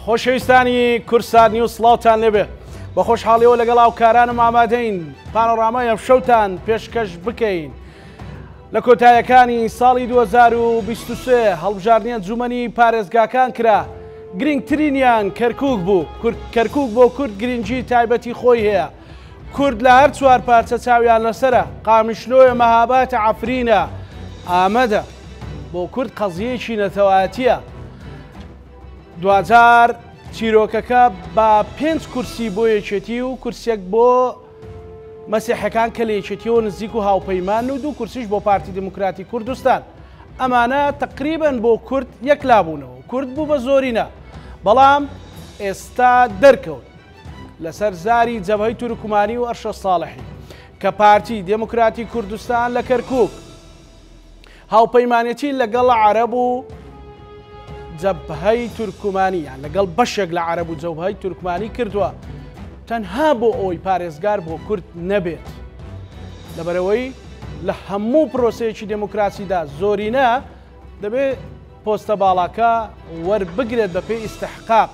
خۆشەویستانی کورسانی و سڵاوتان لێبێ بە خۆشحاڵیەوە لەگەڵ هاوکارانم ئامادەین پانۆڕامای ئەمشەوتان پێشکەش بکەین لە کۆتاییەکانی ساڵی 2023 هەڵبژاردننیە جوومەنی پارێزگاکان کرا گرنگترینیان کەرکووک بوو کەرکووک بۆ کورد گرنگی تایبەتی خۆی هەیە کورد لە هەر چوار پارچە چاویان لەسرە قامیشلۆیە مەهاباتە عەفرینە ئامادە بۆ کورد قەزیەیەکی نەتەوایەتیە دوجار چیرۆکەکە بە 5 کورسی بۆ یەکێتی و کورسێک بۆ مەسیحەکان کە لە یەکێتیەوە نزیک و هاوپەیمان و 2 کورسیش بۆ پارتی دموکراتی کوردستان ئەمانە تقریبن بۆ کورد یەکلابوونەوە کورد بوو بە زۆرینە بەڵام ئێستا دەرکەوت لەسەر زاری جەبهەی تورکمانی و ئەرشە ساڵحی کە پارتی دموکراتی کوردستان لە کەرکووک هاوپەیمانێتی لەگەڵ عەرەب و جەبهەی تورکمانیان لەگەڵ بەشێک لە عەرەب و جەبهەی تورکمانی کردووە تەنها بۆ ئەوی پارێزگار بۆ کورد نەبێت لەبەرەوەی لە هەموو پرۆسەیەکی دموکراسیدا زۆرینە دەبێت پۆستە باڵاکە وەربگرێت بە پێی ئیستحقاق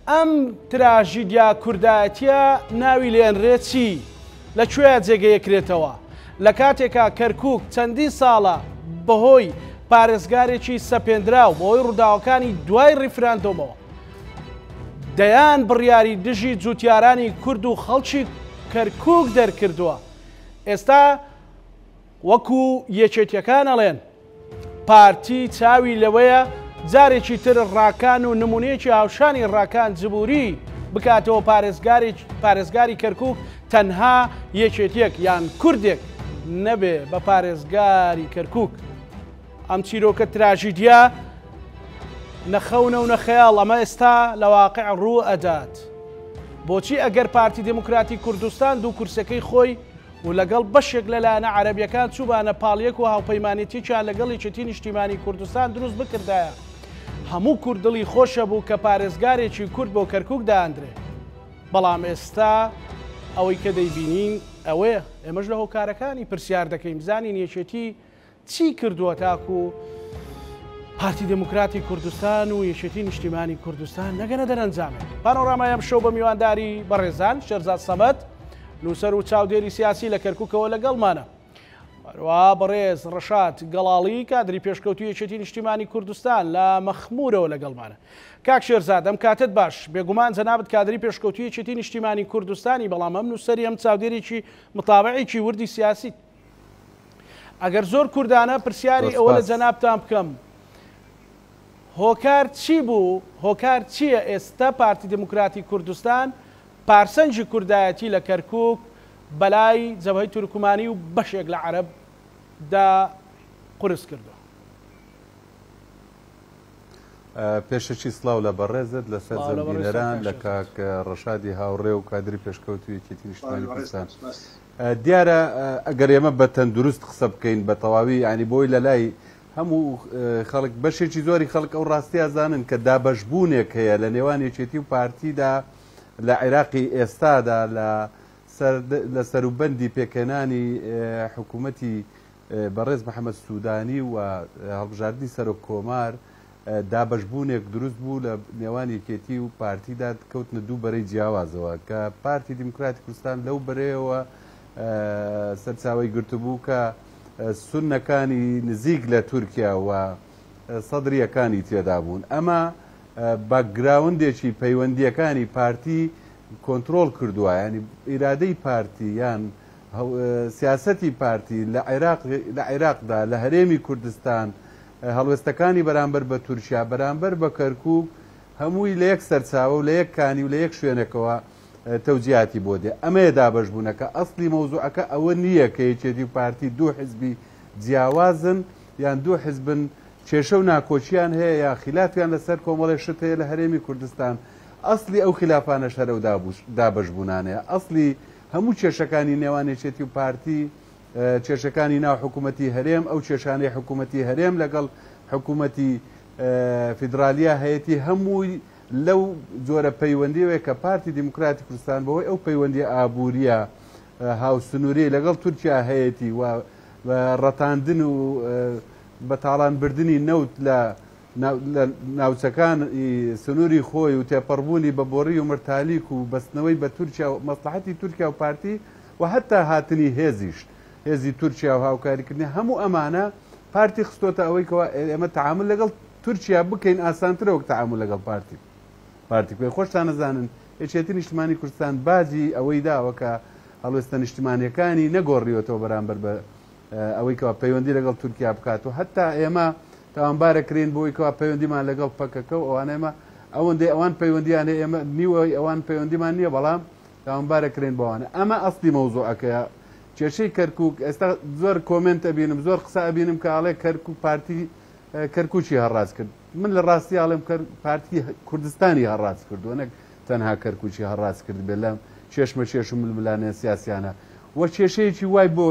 ئەم تراژیدیا کوردایەتیە ناوی لێنرێت چی لەکوێ جێگەیەکرێتەوە لە کاتێکا کەرکووک چەندین ساڵە بەهۆی پارێزگارێکی سەپێنراو بۆی ڕووداوەکانی دوای ڕیفراندۆمەوە دەیان بڕیاری دژی جوتیارانی کورد و خەڵکی کەرکووک دەرکردووە ئێستا وەکو یەکێتیەکان ئەڵێن پارتی چاوی لەوەیە جارێکی تر ڕاکان و نمونەیەکی هاوشانی ڕاکان جبووری بکاتەوە پارێزگاری کەرکووک تەنها یەکێتیەک یان کوردێک نەبێ بە پارێزگاری کەرکووک ئەم چیرۆکە تراژیدیا نەخەونە و نەخەیاڵ ئەمە ئێستا لە واقع ڕوو ئەدات بۆچی ئەگەر پارتی دموکراتی کوردستان 2 کورسەکەی خۆی و لەگەڵ بەشێک لەلایەنە عەرەبیەکان چوبانە پاڵیەک و هاوپەیمانێتییان لەگەڵ یەکێتی نیشتیمانی کوردستان دروست بکردایە هەموو کوردڵی خۆشە بوو کە پارێزگارێکی کورد بۆ کەرکووک داهاندرێ بەڵام ئێستا ئەوەی کە دەیبینین ئەوەیە ئێمەش لە هۆکارەکانی پرسیار دەکەین بزانین یەکێتی چی کردووە تاکو پارتی دموکراتی کوردستان و یەکێتی نیشتیمانی کوردستان نەگەنە دەرەنجامێت پانۆڕامای ئەم شەو بە میوانداری بەڕێزان شێرزاد سەمەد نووسەر و چاودێری سیاسی لە کەرکووکەوە لەگەڵمانە هەروەها بەڕێز ڕەشاد گەڵاڵی کادری پێشکەوتوی یەکێتی نیشتیمانی کوردستان لە مەخمورەوە لەگەڵمانە کاک شێرزاد ئەم کاتت باش بێگومان جەنابەت کادری پێشکەوتوی یەکێتی نیشتیمانی کوردستانی بەڵام ئەم نووسەری ئەم چاودێرێکی متابعێکی وردی سیاسی ئەگەر زۆر کوردانە پرسیاری ئەوە لە جەنابتان بکەم هۆکار چی بوو هۆکار چییە ئێستا پارتی دموکراتی کوردستان پارسەنجی کوردایەتی لە کەرکووک بەلای جەبهەی تورکمانی و بەشێک لە عەرەبدا قورس کردووە پێشەکی سڵاو لە بەڕێزت لەسەر زەمبینەران لە کاک ڕەشادی هاوڕێ و کادری پێشکەوتوی یەکێتی نیشتیمانی کوردستان دیارە ئەگەر ئێمە بە تەندروست قسە بکەین بە تەواوی ینی بۆی لە لای هەموو خەڵک بەشێکی زۆری خەڵک ئەو ڕاستی ئازانن کە دابەشبوونێک هەیە لە نێوان یەکێتی و پارتیدا لە عێراقی ئێستادا لە سەروبەندی پێکەنانی حکوومەتی بەڕێز محەممەد سوودانی و هەڵبژاردننی سەرۆک کۆمار دابەشبوونێک دروست بوو لە نێوان یەکێتی و پارتیدا کەوتنە 2 بەرەی جیاوازەوە کە پارتی دموکراتی کوردستان لەو بەرەیەوە سەرچاوی گرتبوو کە سونەکانی نزیک لە تورکیا و سەدرریەکانی تێدا بوون ئەمە باکگراوندێکی پەیوەندیەکانی پارتی کۆنتترۆل کردووە ینی ئیرادەی پارتی یان سیاسەتی پارتی لە عێراقدا لە هەرێمی کوردستان هەڵوێستەکانی بەرامبەر بە تورکیا بەرامبەر بە کەرکووک هەمووی لە یەک سەرچاوە و لە یەک کانی و لە یەک شوێنێکەوە تەوجیهاتی بۆ دێ ئەمەیە دابەشبوونەکە ئەسلی مەوزوعەکە ئەوە نییە کە یەکێتی و پارتی 2 حزبی جیاوازن یان 2 حزبن کێشە و ناکۆچیان هەیە یا خلافیان لەسەر کۆمەڵی شت هەیە لە هەرێمی کوردستان ئەسلی ئەو خلافانە شەرە و دابەشبوونانەیە ئەسلی هەموو کێشەکانی نێوان یەکێتی و پارتی کێشەکانی ناو حکوومەتی هەرێم ئەو کێشانەی حکوومەتی هەرێم لەگەڵ حکوومەتی فیدراالیا هەیەی هەمووی لەو جۆرە پەیوەندیەوەی کە پارتی دموکراتی کوردستان بەوەی ئەو پەیوەندی ئابووریە هاوسنووری لەگەڵ تورکیا هەیەی و ڕەتاندن و بە تاڵانبردننی نەوت لە ناوچەکان سنووری خۆی و تێپەڕبوونی بە بۆڕی و مرتالیک و بەستنەوەی بە تورکیا و مەسلحەتی تورکیا و پارتی و هەتا هاتنی هێزیش هێزی تورکیا و هاوکاریکردنی هەموو ئەمانە پارتی خستۆتە ئەوەی کەەوە ئێمە تعامل لەگەڵ تورکیا بکەین ئاسانترە وەک تعامل لەگەڵ پارتی پێی خۆشتان نەزانن هێچێتی نیشتمانی کوردستان باجی ئەوەی داوە کە هەڵوێستە نیشتمانیەکانی نەگۆڕیوەتەوە بەرامبەر بە ئەوەی کەەوە پەیوەندی لەگەڵ تورکیا بکات و هەتا ئێمە تاوانبارەکرین بۆی کەوا پەیوەندیمان لەگەڵ پەکەکە و ئەوانێمە ئەوەندەی ئەوان پەیوەندیانە ئێمە نیوەی ئەوان پەیوەندیمان نییە بەڵام تاوانبارەکرێن بەوانە ئەمە ئەسڵی مەوزوعەکەیە کێشەی کەرکووک ئێستا زۆر کۆمنت ئەبینم زۆر قسە ئەبینم کە ئاڵێ کەرکوو پارتی کەرکوچی هەڕاز کرد من لە ڕاستی ئاڵێم پارتی کوردستانی هەڕاز کردووە نەک تەنها کەرکوچی هەڕاز کرد بێ لەم چێشمە چێش و ململانە سیاسیانە وە کێشەیەکی وای بۆ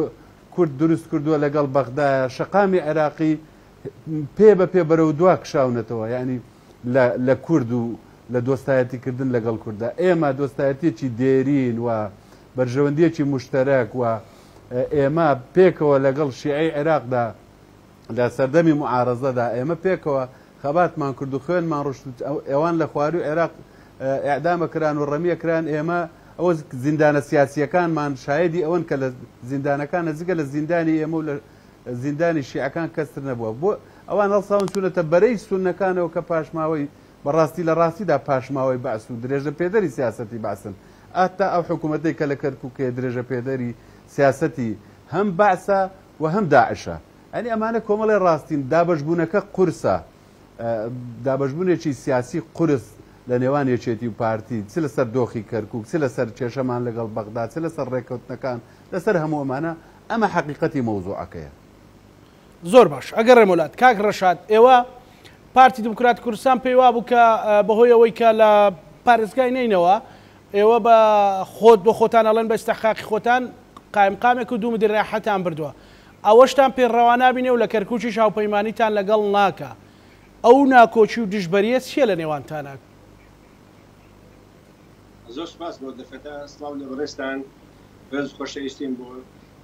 کورد دروست کردووە لەگەڵ بەغدایە شەقامی عێراقی پێ بە پێ بەرەو دوا کشاونەتەوە ینی لە کورد و لە دۆستایەتیکردن لەگەڵ کووردا ئێمە دۆستایەتێکی دێرین و بەرژەوەندیەکی مشتەرەک و ئێمە پێکەوە لەگەڵ شیعی عێراقدا لە سەردەمی معارەزەدا ئێمە پێکەوە خەباتمان کرد و خوێنمان ڕشت ئێوان لە خواری و عێراق ئەعدامەکران و ڕەمیەکران ئێمە ئەوە زیندانە سیاسیەکانمان شایدی ئەوەن کە لە زیندانەکان نزیکە لە زیندانی ئێمە و لە زیندانی شیعەکان کەستر نەبووە بۆ ئەوان هەڵساون چوونەتە بەرەی سونەکانەوە کە پاشماوەی بەڕاستی لە ڕاستیدا پاشماوەی بەعس و درێژە پێدەری سیاسەتی باسن ئاتا ئەو حکوومەتەی کە لە کەرکووکێ درێژە پێدەری سیاسەتی هەم باسە و هەم داعشە ئەنی ئەمانە کۆمەڵی ڕاستین دابەشبوونەکە قورسە دابەشبوونێکی سیاسی قورس لە نێوان یەکێتی و پارتی چ لەسەر دۆخی کەرکووک چ لەسەر کێشەمان لەگەڵ بەغدا چ لەسەر ڕێکەوتنەکان لەسەر هەموو ئەمانە ئەمە حەقیقەتی مەوزوعەکەیە زۆر باش ئەگەر ڕێمەولات کاک ڕەشاد ئێوە پارتی دموکراتی کوردستان پێی وا بوو کە بەهۆی ئەوەی کە لە پارێزگای نینەوە ئێوە بە خۆت بۆ خۆتان ئەڵێن بە ئیستحقاقی خۆتان قایمقامێک و دوو مدیر ڕێحەتان بردووە ئەوەشتان پێڕەوا نابینێ و لە کەرکووچی هاوپەیمانیتان لەگەڵ ناکە ئەو ناکۆچی و دژبەریە چیە لە نێوانتانە؟ زۆر سپاس بۆ دەفەتە سڵاو لە بەڕێستان بەز خۆشەویستیم بۆ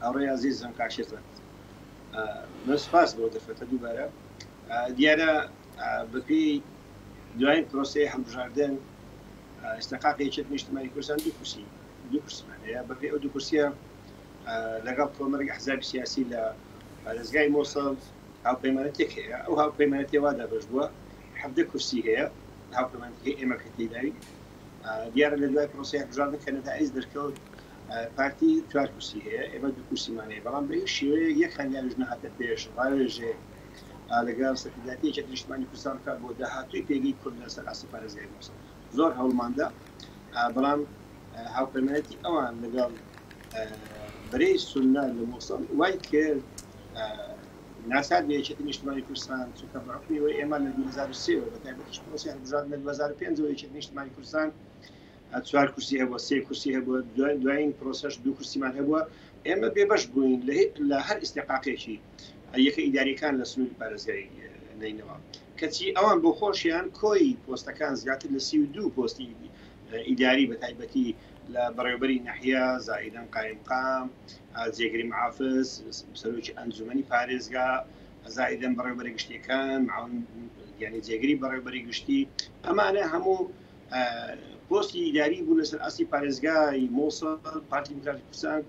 هاوڕێی عەزیزم کاکشێتان من سپاس بۆ دەفەتە دووبارە دیارە بەپێی دوایین پرۆسەی هەڵبژاردن ئیستحقاقی یەکێتی نیشتیمانی کوردستان دوو کورسمان هەیە بەپێی ئەو دوو کورسیە لەگەڵ کۆمەرگی ئەحزابی سیاسی لە پارێزگای مۆسڵ هاوپەیمانەتێک هەیە ئەو هاوپەیمانەتی وا دابەش بووە 17 کورسی هەیە هاوپەیمانەتەکەی ئێمە کە تێداوی دیارە لە دوای پرۆسەی هەڵبژاردن کە نەتائیج دەرکەوت پارتی 4 کورسی هەیە ئێمە دوو کورسیمان هەیە بەڵام بە شێوەیە یەک خەنیانش نەهاتە پێش ڕاوێژێ لەگەڵ سەکرداتی یەکێتی نیشتیمانی کوردستان کار بۆ داهاتووی پێگەی کورد لەسەر ئاسی پارێزگای مۆسڵ زۆر هەوڵماندا بەڵام هاوپەیمانەتی ئەوان لەگەڵ بەرەی سونە لە مۆسڵ وای کرد ناساد بە یەکێتی نیشتیمانی کوردستان چونکە بەڕحکمیەوەی ئێمە لە 2003 بەتایبەتیش پرۆسەی هەڵبژاردن لە 2005 یەکێتی نیشتیمانی کوردستان 4 کورسی هەبووە 3 کورسی هەبووە دوایین پرۆسەش 2 کورسیمان هەبووە ئێمە بێبەش بووین لە هەر ئیستحقاقێکی یەکە ئیداریەکان لە سنووری پارێزگای نینەوە کەچی ئەوان بۆ خۆشیان کۆی پۆستەکان زیاتر لە 32 پۆستی ئیداری بەتایبەتی لە بەڕێوەبەری نەحیە زائیدەن قایمقام جێگری محافز سەرۆکی ئەنجومەنی پارێزگا زائیدەن بەڕێوەبەری گشتیەکان یعنی جێگری بەڕێوەبەری گشتی ئەمانە هەموو پۆستی ئیداری بوو لەسەر ئاسی پارێزگای مۆسڵ پارتی دموکراتی کوردستان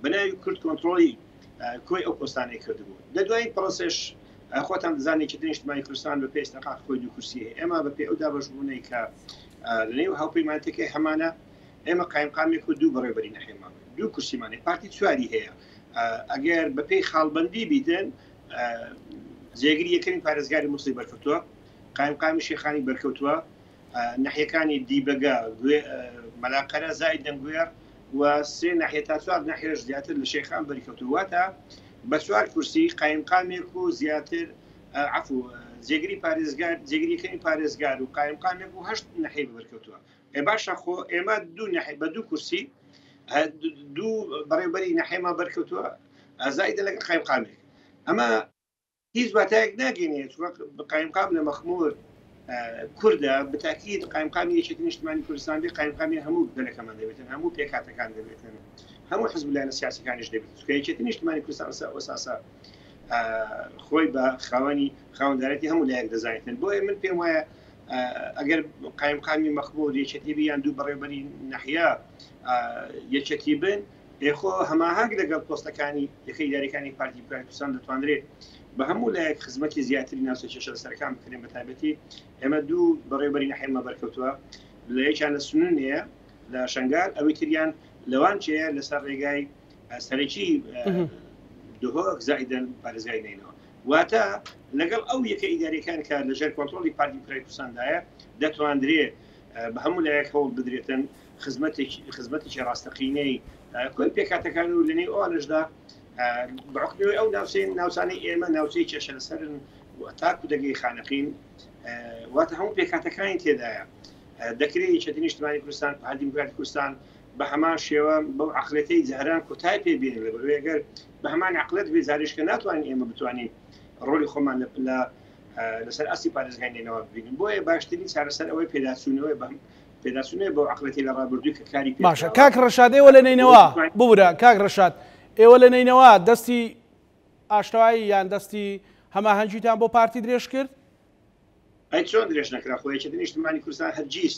بەناوی کورد کۆنتڕۆلی کۆی ئەو پۆستانەی کردبوو لە دوای پرۆسەش خۆتان دەزانێت یەکێتی نیشتیمانی کوردستان بە پێی ئیستحقاق خۆی دوو کورسی هەیە ئێمە بە پێی ئەو دابەشبوونەی کە لەنێو هاوپەیمانەتەکەی هەمانە ئێمە قایمقامێک و دوو بەڕێوەبەری نەحێمان دوو کورسیمانێ پارتی چواری هەیە ئەگەر بە پێی خاڵبەندی بیتن جێگری یەکەمین پارێزگاری مووسڵی بەرکەوتووە قایمقامی شێخانی بەرکەوتووە ناحیەکانی دیبەگا مەلاقەرە زائیدەن گوێر و 3 ناحیە تا 4 ناحیەش زیاتر لە شێخان بەرکەوتوواتە بە 4 کورسی قایمقامێک و زیاتر عفو جێگری پارێزگار جێگریەکەی پارێزگار و قایمقامێک و 8 ناحیە بەرکەوتووە باشە خۆ ئێمە دوو ناحیە بە دوو کورسی دوو بەڕێوەبەری ناحیەمان بەرکەوتووە زائیدە لەگەڵ قایمقامێک ئەمە هیچ واتایەک ناگەێنێت قایمقام لە مەخمور کوردە بتاکید قایمقامی یەکێتی نیشتیمانی کوردستان بێ قایمقامی هەموو دەلەکەمان دەبێتن هەموو پێکاتەکان دەبێتن هەموو حزب لایەنە سیاسیەکانیش دەبێت چونکە یەکێتی نیشتیمانی کوردستان ئەساسا خۆی بە خاوەنددارەتی هەموو لایەک دەزانێتن بۆیە من پێم وایە ئەگەر قایمقامی مەخبوو یەکێتی یان دوو بەڕێوەبەری نەحیا یەکێتی بن خۆ هەماهنگ لەگەڵ پۆستەکانی یەکەی داریەکانی پارتی کوردستان دەتوانرێت بە هەموو لایەک خزمەتی زیاتری ناوچە کێشە سەرەکان بکرێن بە تایبەتی ئێمە دوو بەڕێوەبەری نەحیمە بەرکەوتووە لە یەکیان لە سنوونەیە لە شنگار ئەوەی تریان لەوان چەیە لەسەر ڕێگای سەرەکی دوهۆک زائیدەن پارێزگای نینەوە واتە لەگەڵ ئەو یەکە ئیداریەکان کە لەژێر کۆنتڕۆلی پارتی کوردستاندایە دەتوانرێت بە هەموو لایەک هەوڵ بدرێتن خزمەتێکی ڕاستەقینەی کۆی پێکاتەکان و لەنێی ئەوانشدا بەعقلەوەی ئەو ناوچانەی ئێمە ناوچەی کێشە لەسەرن تاکو دەگەی خانەقین واتە هەموو پێکاتەکانی تێدایە دەکرێت یەکێتی نیشتیمانی کوردستان پارتی دیموکراتی کوردستان بە هەمان شێوە بەو عقلەتەی جەهران کۆتای پێبێن لە بەروێ ئەگەر بە هەمان عقلەت بێ زاریشکە ناتوانین ئێمە بتوانین ڕۆلی خۆمان لەسەر ئەسی پارێزگای نینەوە ببینین بۆیە باشترین چارەسەر ئەوەی پێداچوونەوەی بۆ عقلەتی لە ڕابردووی کە کاری پێ باشە کاک ڕەشاد ئێوە لە نینەوە ببورە کاک ڕەشاد ئێوە لە نینەوە دەستی ئاشتەوایی یان دەستی هەماهەنگیتان بۆ پارتی درێژ کرد ئەی چۆن درێژ نەکرا خۆی یەکێتی نیشتیمانی کوردستان هەرگیز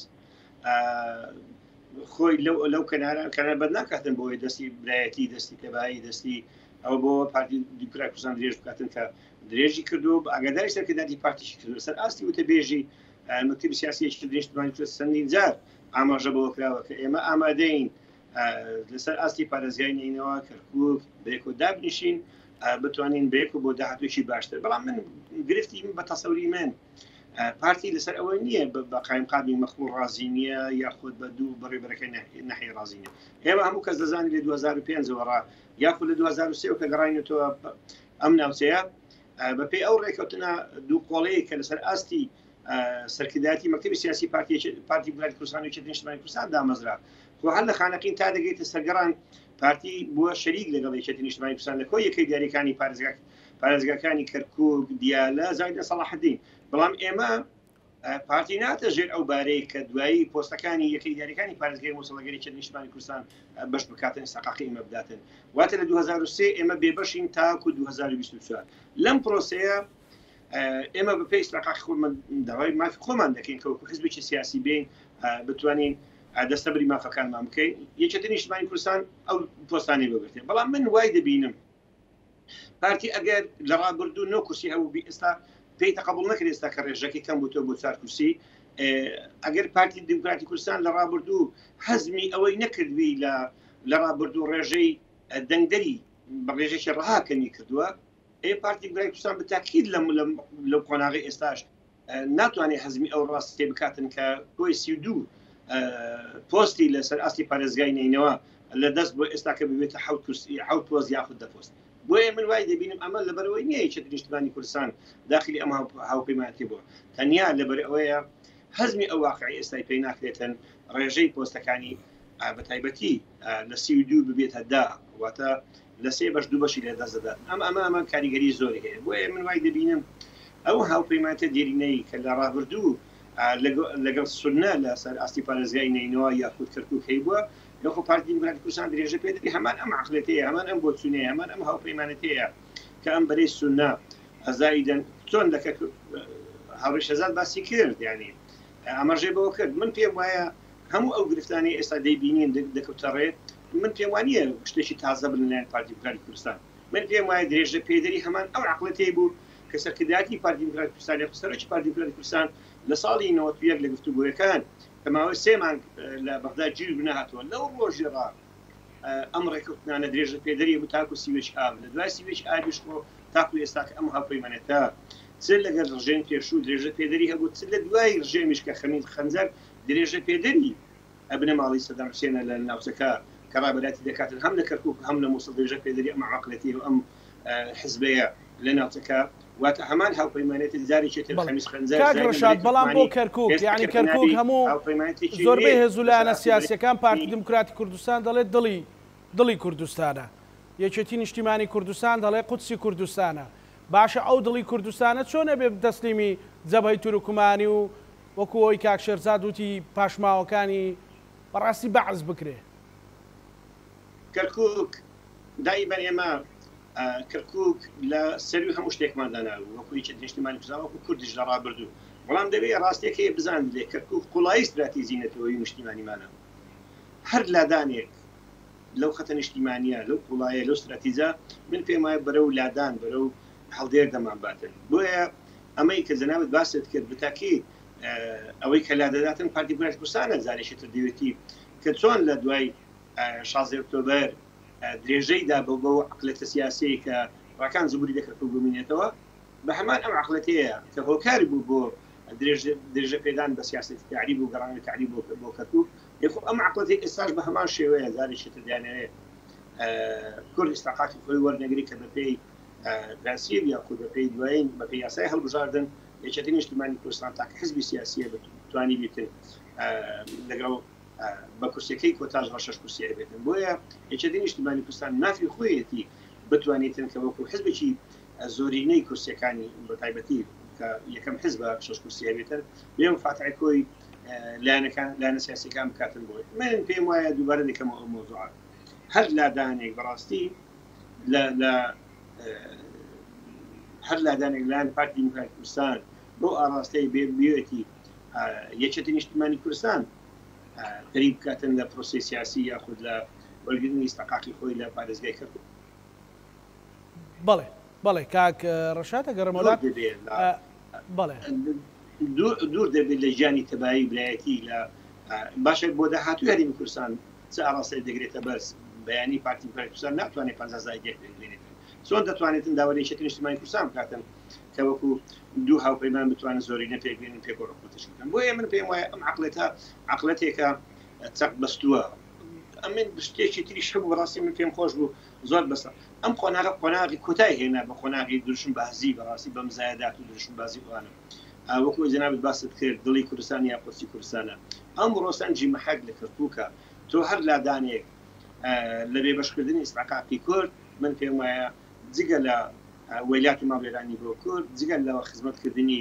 خۆی لەو کەنار بەد ناکاتن بۆی دەستی برایەتی دەستی تێبایی دەستی ئەو بۆ پارتی دیموکراتی کوردستان درێژ بکاتن کە درێژی کردو ئاگاداری سەرکرداتی پارتیشی کردو سەر ئاستی وتەبێژی مەکتەبی سیاسی یەکێتی نیشتیمانی کوردستان چەندین جار ئاماژە بۆ کراوە کە ئێمە ئامادەین لەسەر ئاستی پارێزگای نینەوە کەرکووک بەیەکۆ دابنیشین بتوانین بەیەکۆ بۆ داهاتوێکی باشتر بەڵام من گرفتی بە تەسەوری من پارتی لەسەر ئەوە نییە بە قایمقامی مەخبوو ڕازی نییە یاخود بە دوو بەڕێبەرەکەی نەحی ڕازی نییە ئێمە هەموو کەس دەزانین لە 2005 ڕا یاخود لە 2023 کە گەڕاینەوە ئەم ناوچەیە بەپێی ئەو ڕێکەوتنە دوو قۆڵەیە کە لەسەر ئاستی سەرکردایەتی مەکتەبی سیاسی پارتی دیموکراتی کوردستان و یەکێتی نیشتیمانی کوردستان دامەزرا خۆ هەر لە خانەقین تا دەگەیتە سەرگەڕان پارتی بووە شەریک لەگەڵ یەکێتی نیشتیمانی کوردستان لە کۆی یەکەی دیاریەکانی پارێزگاکانی کەرکووک دیالە زایدە سەلاحەدین بەڵام ئێمە پارتی ناتە ژێر ئەو بارەی کە دوایی پۆستەکانی یەکەی دیاریەکانی پارێزگای مووسڵەگەری یەکێتی نیشتیمانی کوردستان بەش بکاتن استحقاقی ئێمە بداتن واتە لە 2023 ئێمە بێبەشین تاکو 2024 لەم پرۆسەیە ئێمە بەپێی استحقاقی خۆمان داوای مافی خۆمان دەکەین کە وەکو حزبێکی سیاسی بین بتوانین دەستەبری مافەکانمان بکەین یەکێتی نیشتیمانی کوردستان ئەو پۆستانی بگرتێن بەڵام من وای دەبینم پارتی ئەگەر لە ڕابردوو 9 کورسی هەبوو بی ئێستا پێی تەقبوڵ نەکرێت ئێستا کە ڕێژەکەی کەم بووتەوە بۆ 4 کورسی ئەگەر پارتی دیموکراتی کوردستان لە ڕابردوو حەزمی ئەوەی نەکردوی لە ڕابردوو ڕێژەی دەنگدەری بە ڕێژێکی ڕەهاکەنی کردووە پارتی دیموکراتی کوردستان بەتاکید لەو قۆناغی ئێستاش ناتوانێت حەزمی ئەو ڕاستی بکاتن کە کۆی 32 پۆستی لەسەر ئاستی پارێزگای نینەوە لە دەست بۆ ئێستا کە ببێتە 7 پۆست یاخود 10 پۆست بۆیە من وای دەبینم ئەمە لەبەرەوەی نییە یەکێتی نیشتیمانی کوردستان داخلی ئەمە هاوپەیمانەتی بووە تەنیا لەبەر ئەوەیە حەزمی ئەو واقعی ئێستای پێی ناکرێتن ڕێژەی پۆستەکانی بە تایبەتی لە 32 ببێتە 10 واتە لە 3 بەش 2 بەشی لێ دەست دەدات ئەمە کاریگەری زۆری هەیە بۆیە من وای دەبینم ئەو هاوپەیمانەتە دیرینەی کە لە ڕابردوو لەگەڵ سونە لەسەر ئاستی پارێزگای نینەوە یاخود کەرکووک هەیبووە لەخۆ پارتی دیموکراتی کوردستان درێژە پێدەبی هەمان ئەم عقلەتەیە هەمان ئەم بۆچوونەیە هەمان ئەم هاوپەیمانەتەیە کە ئەم بەرەی سونە ئەزایدەن چۆن دەکە هاوڕێ شەزاد باسی کرد یعنی ئەمەژێ بەوە کرد من پێم وایە هەموو ئەو گرفتانی ئێستا دەیبینین دەکەوتەڕێت من پێم وانە شتێکی تازە بلەلایەن پارتی دیموکراتی کوردستان من پێم وایە درێژە پێدەری هەمان ئەو عقلەتەی بوو کە سەرکردایەتی پارتی دیموکراتی کوردستان یا سەرۆکی پارتی دیموکراتی کوردستان لە ساڵی 91 لە گفتوگۆیەکان کەماوەی 3 مانگ لە بەغدا گیر بنەهاتەوە لەو ڕۆژی ڕا ئەم ڕێکەوتنانە درێژە پێدەری بوو تاکو سیوێج ئاو لە دوای سیوێج ئاویش تاکو ئێستا کە ئەم هاوپەیمانەتە چ لەگەڵ ڕژێن پێشوو درێژە پێدەری هەبوو چ لە دوای ڕژێمیش کە خەمید خەنجەر درێژە پێدەری ئەبنە ماڵی سەدام حوسێنە لە ناوچەکە کە ڕابەداتی دەکاتن هەم لە کەرکووک هەم لە مووسڵ درێژە پێدەری ئەم عقلەتی و ئەم حزبەیە لە ناوچەکە واتە هەمان هاوپەیمانێتی زاری چێتر خەمیس خەنجەر کاک ڕەشاد بەڵام بۆ کەرکووک یعنی کەرکووک هەموو زۆربەی هێزولایەنە سیاسیەکان پارتی دیموکراتی کوردستان دەڵێت دڵی کوردستانە یەکێتی نیشتیمانی کوردستان دەڵێ قودسی کوردستانە باشە ئەو دڵی کوردستانە چۆنە بێ دەسلیمی جەبهەی تورکمانی و وەکو ئەوی کاک شێرزاد وتی پاشماوەکانی بەڕاستی بەعز بکرێ کەرکووک دایبەن ئێمە کەرکووک لە سەروی هەموو شتێکمانداناوە وەکو هیچ نیشتیمانی کوردستان وەکو کوردیش لە ڕابردوو بەڵام دەبێت ڕاستێکی بزان لێ کەرکووک قوڵایی استراتیژیەتەوەی نیشتیمانیمانە هەر لادانێک لەو خەتە نیشتیمانیە لەو قوڵایە لەو استراتیزە من پێم وایە بەرەو لادان بەرەو هەڵدێر دەمانباتن بۆیە ئەمەی کە جەنابەت باست کرد بتاکی ئەوەی کە لادەداتن پارتی کوردستان کوردستانە زانێشێتە دەوێتی کە چۆن لە دوای 16 ئۆکتۆبەر درێژەیدا بۆ عقلەتە سیاسی کە ڕاکان زبوری دەکەکە بمینێتەوە بە هەمان ئەم عقلەتەیە کە هۆکاری بوو بۆ درێژە پێدان بە سیاست تعریب و گەڕانی تعریب بۆ کەرکووک ئەم عقلەتێک ئێستاش بە هەمان شێوەیە زانێشێتە دەیانەوێت کورد ئیستاقاتی خۆی وەرنەگری کە بەپێی پرەنسیب یاخود بەپێی دوایین بەپێی یاسای هەڵبژاردن یەکێتی نیشتیمانی کوردستان تاکە حزبی سیاسیە بتوانی بێتن لەگەڵ بە کورسەکەی کۆتاژ بە 6 کورسیە بێتن بۆیە یەکێتی نیشتیمانی کوردستان نافی خۆیەتی بتوانێتن کە وەکو حزبێکی زۆرینەی کورسیەکانی بە تایبەتی کە یەکەم حزب بە 6 کورسیە بێتن لێم فاتحی کۆی لایەنە سیاسیەکان بکاتن بۆی من پێم وایە دووبارە دەکەمەوە ئەو مۆزوعات هەر لادانێک بەڕاستی هەر لادانێک لایەن پارتی دیموکراتی کوردستان بۆ ئاراستەی بێتی یەکێتی نیشتیمانی کوردستان پەری بکاتن لە پرۆسی سیاسی یاخود لە وەرگرتنی ئیستاقاقی خۆی لە پارێزگای کەرکووک بەڵێ بەڵێ کاک ڕەشاد ئەگەڕێمە وڵات بەڵێ دوور دەبێت لە ژیانی تەبایی برایەتی لە باشە بۆ داهاتووی هەرێمی کوردستان چ ئاڕاستەی دەگرێتە بەرز بەیانی پارتی کوردستان ناتوانێت 50 بێنێت چۆن دەتوانێتن داوای یەکێتی نیشتیمانی کوردستان بکاتن کە وەکو دوو هاوپەیمان بتوانن زۆرینە پێکبێنن پێگۆڕکوتشکن بۆیە من پێم وایە ئەم عقلەتێکە چەق بەستووە ئەمن شتێکی تریش هەبوو بەڕاستی من پێم خۆش بوو زۆر بەسە ئەم قۆناغی کۆتای هێنا بە قۆناغی دروشم بازی بەڕاستی بەم زایدات و دروشم بازی وانە وەکو جەنابەت باست کرد دڵی کوردستان یا قورسی کوردستانە ئەم ڕۆسەنجی مەحەک لە کەرکووکە تۆ هەر لادانێک لە بێبەشکردنی ئیستاقاقی کورد من پێم وایە جگە لە ویلاتی ماڵوێرانی بۆ کورد جگە لەوە خزمەتکردنی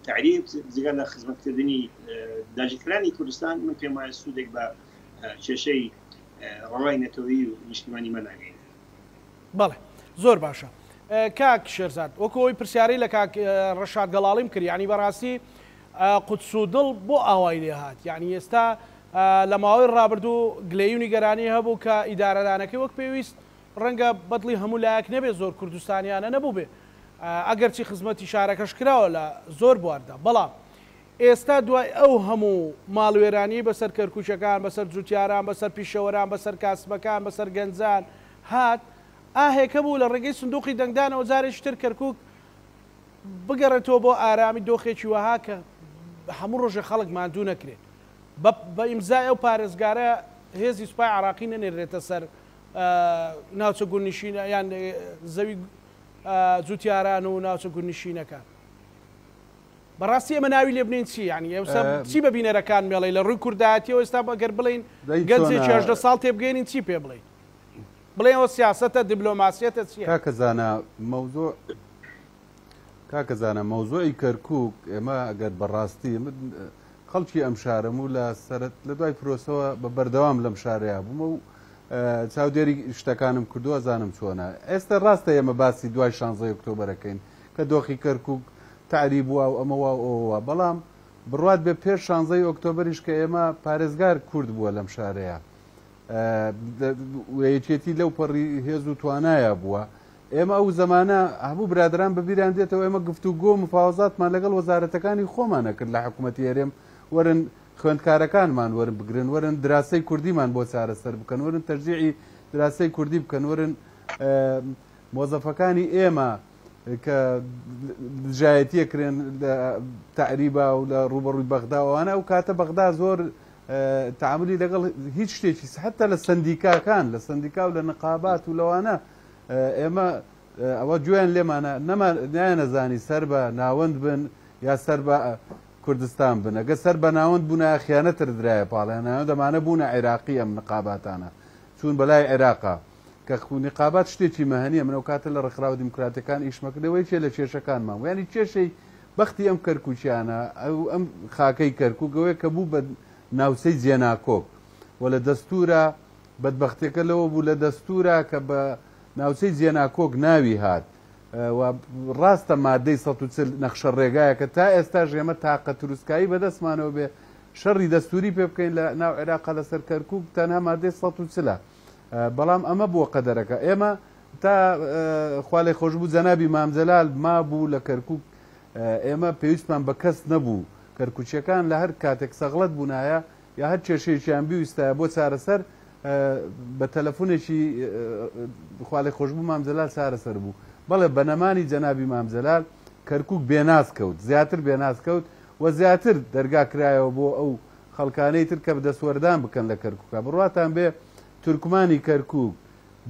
تعریب جگە لە خزمەتکردنی داگیرکرانی کوردستان من پێم وایە سوودێک بە کێشەی ڕەوای نەتەوەیی و نیشتیمانی مەناگەین بەڵێ زۆر باشە کاک شێرزاد وەکو ئەوی پرسیارەی لە کاک ڕەشاد گەڵاڵیم کرد یعنی بەڕاستی قودس و دڵ بۆ ئاوای لێ هات یعنی ئێستا لە ماوەی ڕابردوو گلەیی و نیگەرانی هەبوو کە ئیدارەدانەکەی وەک پێویست ڕەنگە بەدڵی هەموو لایەک نەبێت زۆر کوردستانیانە نەبوو بێ ئەگەرچی خزمەتی شارەکەش کراوە لە زۆر بواردا بەڵام ئێستا دوای ئەو هەموو ماڵوێرانی بەسەر کەرکووچەکان بەسەر جوتیاران بەسەر پیشەوەران بەسەر کاسبەکان بەسەر گەنجان هات ئاهێکە بوو لە ڕێگەی سندوقی دەنگدانەوە جارێکی تر کەرکووک بگەڕێتەوە بۆ ئارامی دۆخێکی وەها کە هەموو ڕۆژە خەڵک ماندوو نەکرێت بە ئیمزای ئەو پارێزگارە هێزی سوپای عراقی نەنێرێتە سەر ناوچە گونیشینە یان زەوی جوتیاران و ناوچە گونیشینەکان بەڕاستی ئەمە ناوی لێ بنین چی ینی ئێوسا چی بە بینەرەکان مێڵی لە ڕووی کوردایەتیەوە ئێستا بەگەر بڵین گەنجێکی 18 ساڵ تێبگەێنین چی پێ بڵین بڵێ ئەوە سیاسەتە دیبلۆماسیەتە چیە کاکەزانە مەوزوعی کەرکووک ئێمە ئەگەر بەڕاستی خەڵکی ئەم شارەم و لە دوای فرۆسەوە بە بەردەوام لەم شارەیە بوومە و چاودێری شتەکانم کردووە زانم چۆنە ئێستا ڕاستە ئێمە باسی دوای 16 ئۆکتۆبەرەکەین کە دۆخی کەرکووک تعریب وە و ئەمەوە ئەوە بەڵام بڕوات بێ پێش 16 ئۆکتۆبەریش کە ئێمە پارێزگار کورد بووە لەم شارەیە یەکێتی لەو پەڕی هێز و توانایە بووە ئێمە ئەو زەمانە هەموو برادران بەبییران دێتەوە ئێمە گفتوگۆ و مفاوەزاتمان لەگەڵ وەزارەتەکانی خۆمانە کرد لە حکوومەتی هەرێم وەرن خوێندکارەکانمان وەرن بگرن وەرن دراسی کوردیمان بۆ چارەسەر بکەن وەرن تەرجیعی دراسی کوردی بکەن وەرن مۆزەفەکانی ئێمە کە دژایەتیەکرێن لە تعریبا و لە ڕوبەڕووی بەغداوانە ئەو کاتە بەغدا زۆر تعاملی لەگەڵ هیچ شتێکی حتا لە سندیکاکان لە سندیکا و لە نقابات و لەوانە ئێمە ئەوە گوێیان لێمانە نایەنەزانی سەر بە ناوەند بن یا سەر بە کوردستان بن ئەگە سەر بە ناوەند بوونە خیانەتر درایە پاڵیانە دەمانە بوونە عێراقی ئەم نقاباتانە چون بەلای عێراقا کە نقابات شتێکی مەهەنیە منەو کاتە لە ڕێکخراوە دیموکراتەکان ئیشمەکردەوەی چێ لە کێشەکانمان ویانی کێشەی بەختی ئەم کەرکووچیانە ئەم خاکەی کەرکووکەوەی کە بوو بە ناوسەی جێناکۆک و لە دەستورە بەدبەختێکە لەوە بوو لە دەستورە کە بە ناوچەی جێناکۆک ناوی هات ڕاستە مادەی 140 نەخشە ڕێگایەکە تا ئێستا ژێمە تاقە تروسکایی بەدەستمانەوە بێ شەڕی دەستوری پێ بکەین لە ناو عێراقا لەسەر کەرکووک تەنها مادەی 140 بەڵام ئەمە بووە قەدەرەکە ئێمە تا خوالێ خۆشببوو جەنابی مامجەلال مابوو لە کەرکووک ئێمە پێویستمان بە کەس نەبوو کەرکوچیەکان لە هەر کاتێک سەغڵەت بوونایە یا هەر کێشەیەکیان بیویستایە بۆ چارەسەر بە تەلەفۆنێکی خوالێ خۆشببوو مامجەلال چارەسەر بوو بەڵێ بەنەمانی جەنابی مامجەلال کەرکووک بێناز کەوت زیاتر بێناز کەوت و زیاتر دەرگا کرایەوە بۆ ئەو خەڵکانەی تر کە بدەسوەردان بکەن لە کەرکووکە بڕاتان بێ تورکمانی کەرکووک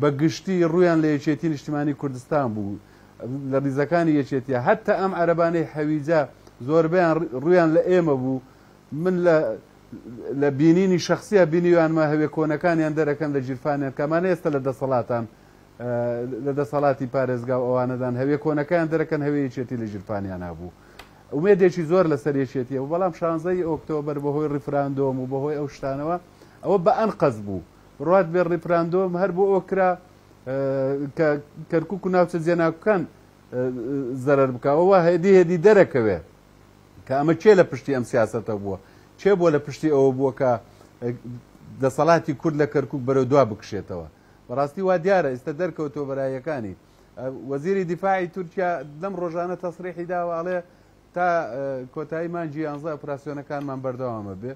بە گشتی ڕویان لە یەکێتی نیشتیمانی کوردستان بوو لە ریزەکانی یەکێتیە هەتا ئەم عەرەبانەی حەویجا زۆربیان ڕویان لە ئێمە بوو من لە بینینی شخصیە بینیوانمە هەوێ کۆنەکانیان دەرەکەن لە جیرفانیان کەمانە ئێستا لە دەسەڵاتان لە دەسەڵاتی پارێزگا و ئەوانەدان هەوێ کۆنەکان دەرەکەن هەوێ یەکێتی لە جیرفانیان هەبوو ومێدێکی زۆر لەسەر یەکێتیە و بەڵام 16 ئۆکتۆبەر بەهۆی ڕیفراندۆم و بەهۆی ئەو شتانەوە ئەوە بە ئەنقەز بوو ڕات بێ ڕیفراندۆم هەر بۆ ئۆکرا کە کەرکووک و ناوچە جێناکوکان زەرەر بکەوەوە هێدی دەرەکەوێ کە ئەمە چێ لە پشتی ئەم سیاسەتە بووە چێ بۆ لە پشتی ئەوە بووە کە دەسەڵاتی کورد لە کەرکووک بەرەو دوا بکشێتەوە بەڕاستی وا دیارە ئێستا دەرکەوتەوە بەرایەکانی وەزیری دیفاعی تورکیا لەم ڕۆژانە تەسریحی داوە ئەڵێ تا کۆتایی مانجی 11 ئۆپراسیۆنەکانمان بەردەوامە بێ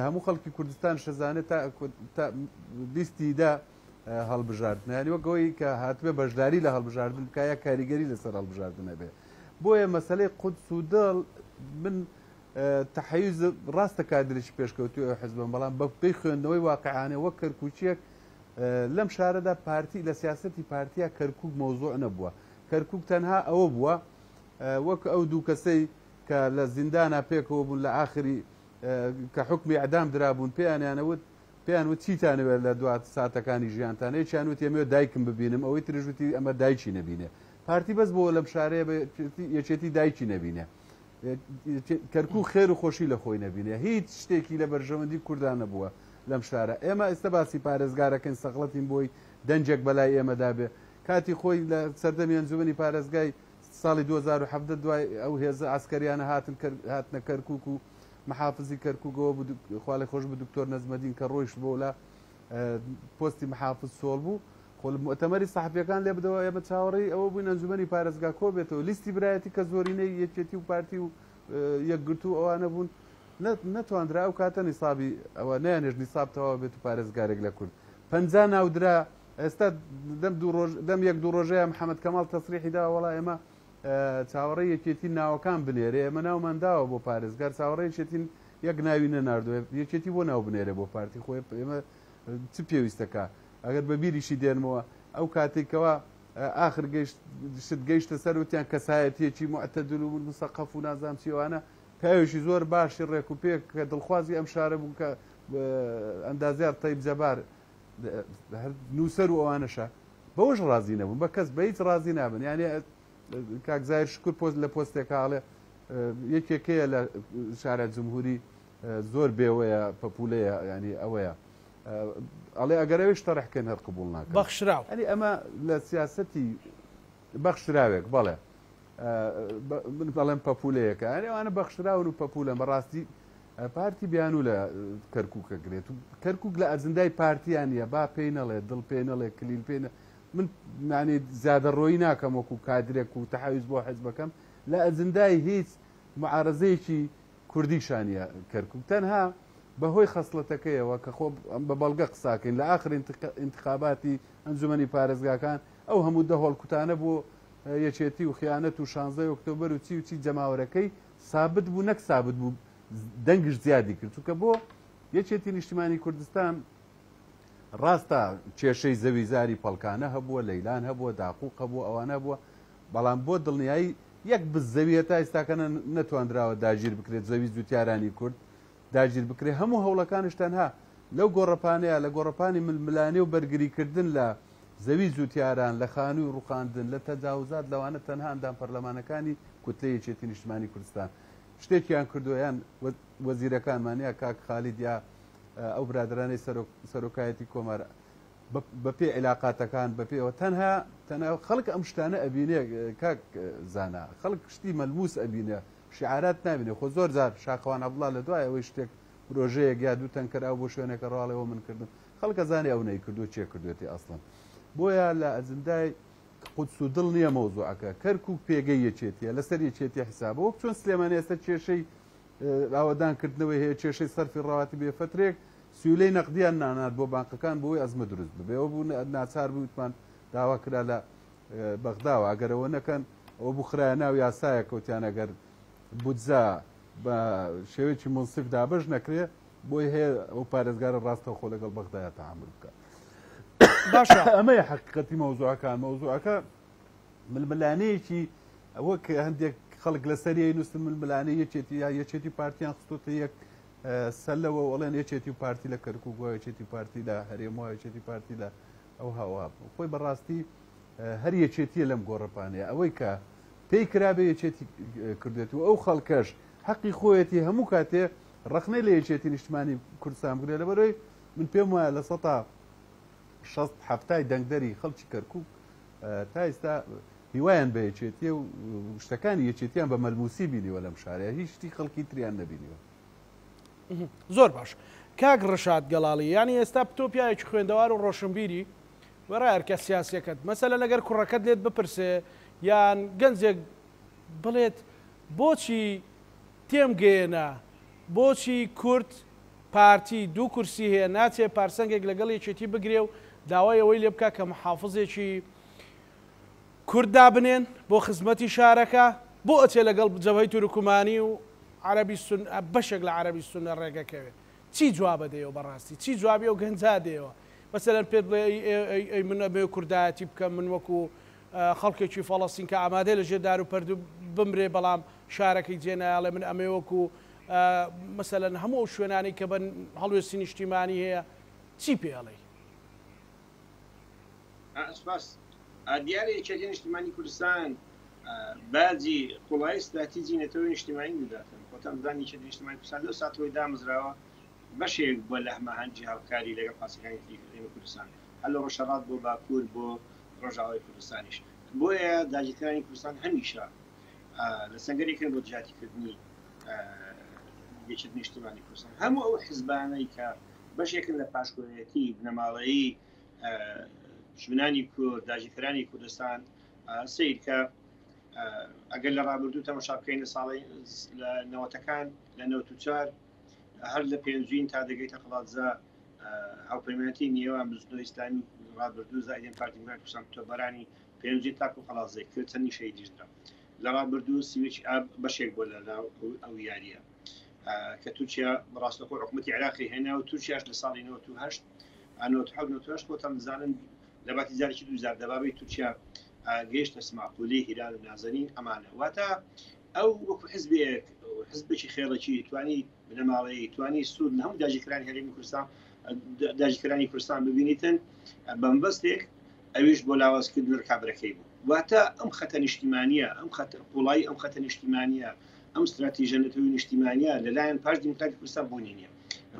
هەموو خەڵکی کوردستان شەزانێت تا بیستیدا هەڵبژاردن ینی وەکەوەی کە هاتوێ بەشداری لە هەڵبژاردن بکایە کاریگەری لەسەر هەڵبژاردنە بێ بۆیە مەسەلەی قودس و دڵ من تەحەیوز ڕاستە کادرێکی پێشکەوتوی ئەو حزبم بەڵام بە پێی خوێندنەوەی واقعانێ وەک کەرکووچیەک لەم شارەدا پارتی لە سیاسەتی پارتیا کەرکووک مەوزوع نەبووە کەرکووک تەنها ئەوە بووە وەک ئەو دوو کەسەی کە لە زیندانە پێکەوە بوون لە ئاخری کە حکمی ئەعدام درابوون پێیان وت چیتانەوێت لە دوات ساتەکانی ژیانتانەیە چیانوت ئێمە دایکم ببینم ئەوەی ترژوتی ئەمە دایکی نەبینێ پارتی بەس بۆ لەم شارەیە یەکێتی دایکی نەبینێ کەرکووک خێر و خۆشی لە خۆی نەبینێ هیچ شتێکی لە بەرژەوەندی کوردان نەبووە لەم شارە ئێمە ئێستا باسی پارێزگارەکەین سەغڵەتین بۆی دەنجێک بەلای ئێمەدا بێ کاتی خۆی لە سەردەمی ئەنجومەنی پارێزگای ساڵی 2017 دوای ئەو هێزە ئاسکەریانە هاتنە کەرکووک و محافزی کەرکووکەوە خوالێ خۆش بە دکتۆر نەزمەدین کە ڕۆیشت بۆ لە پۆستی محافز سۆڵ بوو خۆ مؤتەمەری سەحەفیەکان لێ بدەوە ئێمە چاوەڕێی ئەوە بووین ئەنجومەنی پارێزگا کۆ بێتەوە لیستی برایەتی کە زۆرینەی یەکێتی و پارتی و یەکگرتو و ئەوانە بوون نەتواندرا ئەو کاتە نیسابی ئەوە نەیانێژ نیسابتەوە بێت و پارێزگارێک لە کورد 50 ناودرا ئێستا دەم یەک دوو ڕۆژەیە محەممەد کەماڵ تەسریحی دا وەڵا ئێمە چاوەڕێ یەکێتی ناوەکان بنێرێ ئێمە ناومانداوە بۆ پارێزگار چاوەڕێ یەکێتین یەک ناوی نەناردوێ یەکێتی بۆ ناو بنێرە بۆ پارتی خۆی ئێمە چ پێویستەکە ئەگەر بە بیریشی دێنمەوە ئەو کاتێکەوە ئاخر شت گەیشتە سەر وتیان کەسایەتیەکی معتەدل و مسەقەف و نازام چیوانە پێویشی زۆر باشی ڕێک و پێک کە دڵخوازی ئەم شارە بوو کە ئەندازیار تەیب جەبار نووسەر و ئەوانەشە بەوەش ڕازی نەبوون بە کەس بە هیچ ڕازی نابن یعنی کاکزایر شکر پۆست لە پۆستێکاڵێ یەکێکەیە لە شارە جمهوری زۆر بێوەیە پەپولەیە ینی ئەوەیە ئەڵێ ئەگەرەوەش تەڕحکەن هەر قبول ناکەن بەخشراو ئەنی ئەمە لە سیاسەتی بەخشراوێک بەڵێ من بەڵێم پەپولەیەەکە ئەوانە بەخشراون و پەپولە بەڕاستی پارتی بیانوو لە کەرکووکە گرێت و کەرکووک لە ئەجندای پارتیانە با پێی نەڵێ دڵ پێ نەڵێ کلیل پێ من معنی زیادە ڕۆی ناکەم وەکو کادرێک و تەحەویز بۆ حەز بەکەم لە ئەجندای هیچ معارەزەیەکی کوردیشانە کەرکووک تەنها بەهۆی خەسڵەتەکەیەوە کە خۆ بە بەڵگە قساکەین لە ئاخر انتخاباتی ئەنجومەنی پارێزگاکان ئەو هەموو دەهۆڵ کوتانە بۆ یەکێتی و خیانەت و 16 ئۆکتۆبەر و چی جەماوەرەکەی سابت بوو نەک سابت بوو دەنگش زیادی کرد چونکە بۆ یەکێتی نیشتیمانی کوردستان ڕاستە کێشەی زەوی زاری پەڵکانە هەبووە لەیلان هەبووە داقوق هەبووە ئەوانە بووە بەڵام بۆ دڵنیایی یەک بزەویە تا ئێستاکەنە نەتوانراوە داگیر بکرێت زەوی جوتیارانی کورد داگیر بکرێت هەموو هەوڵەکانش تەنها لەو گۆڕەپانەیە لە گۆڕەپانی ململانێ و بەرگریکردن لە زەوی جوتیاران لە خانووی ڕوخاندن لە تەجاوزات لەوانە تەنها ئەندام پەرلەمانەکانی کوتلەی یەکێتی نیشتیمانی کوردستان شتێکیان کردویان وەزیرەکانمانەیە کاک خالید یا ئەو برادرانەی سەرۆکایەتی کۆمار بەپێ علااقاتەکان بەپێەوە تەنها خەڵک ئەم شتانە ئەبینێ کاک زانە خەڵک شتی مەلموس ئەبینێ شعارات نبینێ خۆ زۆر جار شاخەوان عەبدوڵڵا لە دوای ئەوەی شتێک پرۆژەیەک یا دوو تەنکەراو بۆ شوێنێکە ڕاڵەوە من کردم خەڵکە زانێ ئەو نەیکردو چێ کردوێتی ئەسڵەن بۆیە لە ئەزمدای قودس و دڵ نییە مەوزوعەکە کەرکووک پێگەی یەکێتیە لەسەر یەکێتی حیسابە وەک چۆن سلێمانی ئێستا کێشەی ئاوەدانکردنەوەی هەیە کێشەی سەرفی ڕاواتی بێ فترێک سیولەی نەقدیان نانات بۆ بانکەکان بۆی ئەزمە دروست ببێ ئەوە بوو ناچار بووتمان داوا کرا لە بەغداوە ئەگەرەوە نەکەن ئەوە بوو خرایە ناو یاسایە کەوتیان ئەگەر بودجا بە شێوەیەکی منسیف دابەش نەکرێ بۆی هەیە ئەو پارێزگارە ڕاستە خۆ لەگەڵ بەغدایە تەعامل بکات باشە ئەمەیە حقیقەتی مەوزوعەکە ململانەیەکی وەک هەندێک خەڵک لەسەری نووسن ململانەی یەکێتی پارتیان خستۆتە یەک سەلەوە وەڵێن یەکێتی پارتی لە کەرکووک وە یەکێتی پارتی لە هەرێمەوە یەکێتی پارتی لە ئەو هاوا خۆی بەڕاستی هەر یەکێتیە لەم گۆڕەپانەیە ئەوەی کە پێی کرابێ یەکێتی کردێت و ئەو خەڵکەش حەقی خۆیەتی هەموو کاتێ ڕخنەی لە یەکێتی نیشتمانی کوردستان بگرێ لەبەرەوەی من پێم وایە لە 1970 دەنگدەری خەڵکی کەرکووک تا ئێستا هیوایان بە یەکێتیە و شتەکانی یەکێتیان بە مەلموسی بینیوە لەم شارەیە هیچ شتی خەڵکی تریان نەبینیوە. زۆر باش کاک ڕەشاد گەڵاڵی ینی ئێستا تۆپیایەکی خوێندەوار و ڕۆشنبیری وەڕای هەرکە سیاسیەکەت مەسەلە لەگەر کوڕەکەت لێت بپرسێ یان گەنجێک بڵێت بۆچی تێمگەێنە بۆچی کورد پارتی دوو کورسی هەیە ناچێ پارسەنگێک لەگەڵ یەکێتی بگرێ و داوای ئەوەی لێ بکە کە محافزێکی کورد دابنێن بۆ خزمەتی شارەکە بۆ ئەچێ لەگەڵ جەبهەی تورکمانی و عربی بەشێک لە عربی سونە ڕێگەکەوێت چی جوابە دێەوە بەڕاستی چی جوابی و گەنجا دێەوە مەسەلەن پێت بڵێ ئەی من ئەبێ کوردایەتی بکەم من وەکو خەڵکێکی فەڵەستین کە ئامادەی لە ژێر دار و پەردوو بمرێ بەڵام شارەکەی جێنایاڵێ من ئەمێ وەکو مەسەلەن هەموو شوێنانی کە بن هەڵوێستی نیشتیمانی هەیە چی پێڵێ؟ سپاس دیارە یەکێتی نیشتیمانی کوردستان باجی قوڵایی استراتیجی نەتەوەی نیشتیمانی بداتن خۆتان بزانانی یەکێتی نیشتیمانی کوردستان لەو ساتەوەی دامەزراوە بەشێک بۆ لە هەماهەنگی هاوکاری لەگەڵ پاسەکانی ئێمە کوردستان هەر لە ڕۆژهەڵات بۆ باکوور بۆ ڕۆژاوای کوردستانیش بۆیە داگیرکرانی کوردستان هەمیشە لە سەنگەرێکن بۆ دژاتیکردنی یەکێتی نیشتیمانی کوردستان هەموو ئەو حیزبانەی کە بەشێکن لە پاشکۆیەتی بنەماڵەیی ژمنانی کورد داگیرکرانی کوردستان سیر کە ئەگەر لە ڕابردوو تەماشا بکەین لە ساڵی لە نەوەتەکان لە 94 هەر لە پێنجین تا دەگەیتە قەڵاتزا هاوپەیمانەتی نێوان بزنەوەی ئیسلامی ڕابردوو زایدێن پارتی دیموکراتی کوردستان تۆبەرانی پێنجین تاکو قەڵاتزای کرد چەندی شەیدیشدا لە ڕابردوو سیویچ بەشێک بۆ لە ئەو یاریە کە تورکیا بەڕاستەخۆ حکوومەتی عێراقی هێنا و تورکیاش لە ساڵی 98 خۆتان بزانن لە باتیزارێکی 2010 تورکیا گەیشتە سماقولەی هیران و نازەنین ئەمانە واتە ئەو وەکو حزبێک حزبێکی خێڵێکی توانی بنەماڵەیە توانی سوود لە هەموو داگیرکرانی هەرێمی کوردستان داگیرکرانی کوردستان ببینیتن بەمبەستێک ئەویش بۆ لاوازکردن ڕکابەرەکەی بوو واتە ئەم خەتە نیشتیمانیە ئەم قوڵایی ئەم خەتە نیشتیمانیە ئەم استراتیژە نەتەوەی نیشتیمانیە لەلایەن پاش دیموکراتی کوردستان بوونی نییە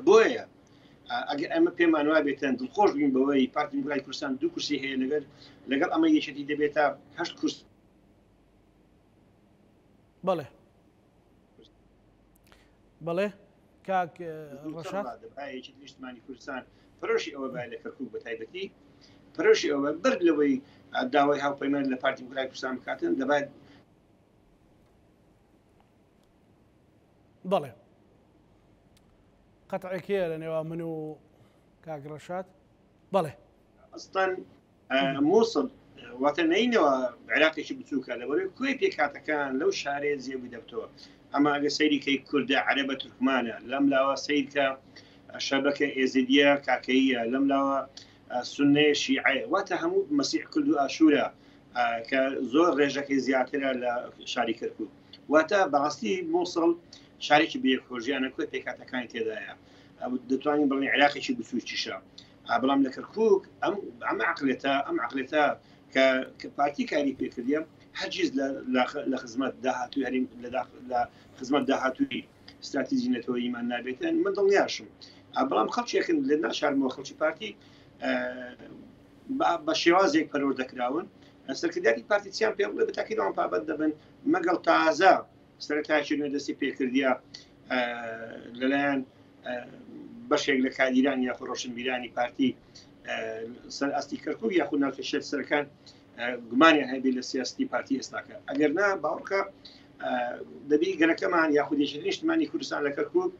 بۆیە ئەگەر ئەمە پێمان وا بێتەن دڵخۆش بین بەوەی پارتی دیموکراتی کوردستان دوو کورسی هەیە لەگەڵ ئەمە یەکێتی دەبێتە 8 کورس بەڵێ بەڵێ کاک ڕەشاد یەکێتی نیشتیمانی کوردستان پرۆشی ئەوە بای لە کەرکووک بە تایبەتی پرۆشی ئەوە بەرد لەوەی داوای هاوپەیمان لە پارتی دیموکراتی کوردستان بکاتن دەبێت بەڵێ قەتعێکەیە لە نێوان من و کاک ڕەشاد بەڵێ ئەستان مووسڵ واتە نینەوە عێراقێکی بچووکە لەبەرەوەی کوێی پێکاتەکان لەو شارەیە زیێبووی دەبتەوە ئەمە ئەگە سەیریکەی کوردە عەرەبە تورکمانە لەم لاوە سەیرکە شەبەکە ئێزیدیە کاکەیە لەم لاوە سونەیە شیعەیە واتە هەموو مەسیح کورد و ئاشوورە کە زۆر ڕێژەکەی زیاترە لە شاری کەرکووک واتە بەڕاستی مووسڵ شارێکی بێکۆژیانە کوێ پێکاتەکانی تێدایە دەتوانین بڵێن عێراقێکی بچووکیشە بەڵام لە کەرکووک ئەم عقلێتە کە پارتی کاری پێکردیم هەرگیز لە خزمەت داهاتووی هەریم لە خزمەت داهاتووی استراتیژی نەتەوەی ئیمان نابێتن من دڵنیاشم بەڵام خەڵکێکن لە ناشارمەوە خەڵکی پارتی بە شێوازێک پەرۆر دەکراون سەرکرداری پارتیچیان پێ بڵێ بەتاکیدەوە پابەت دەبن مەگەڵ تازە سەرەتاشی نوێ دەستی پێکردیا لەلایەن بەشێک لە کادیران یا خۆڕۆشنبیرانی پارتی سەر ئاستی کەرکوو یاخود ناوچەشێت سەرەکان گومانیان هەبێت لە سیاستی پارتی ئێستاکە ئەگەر نا باوکە دەبی گەنەکەمان یاخود یەکێتی نیشتمانی کوردستان لە کەرکوو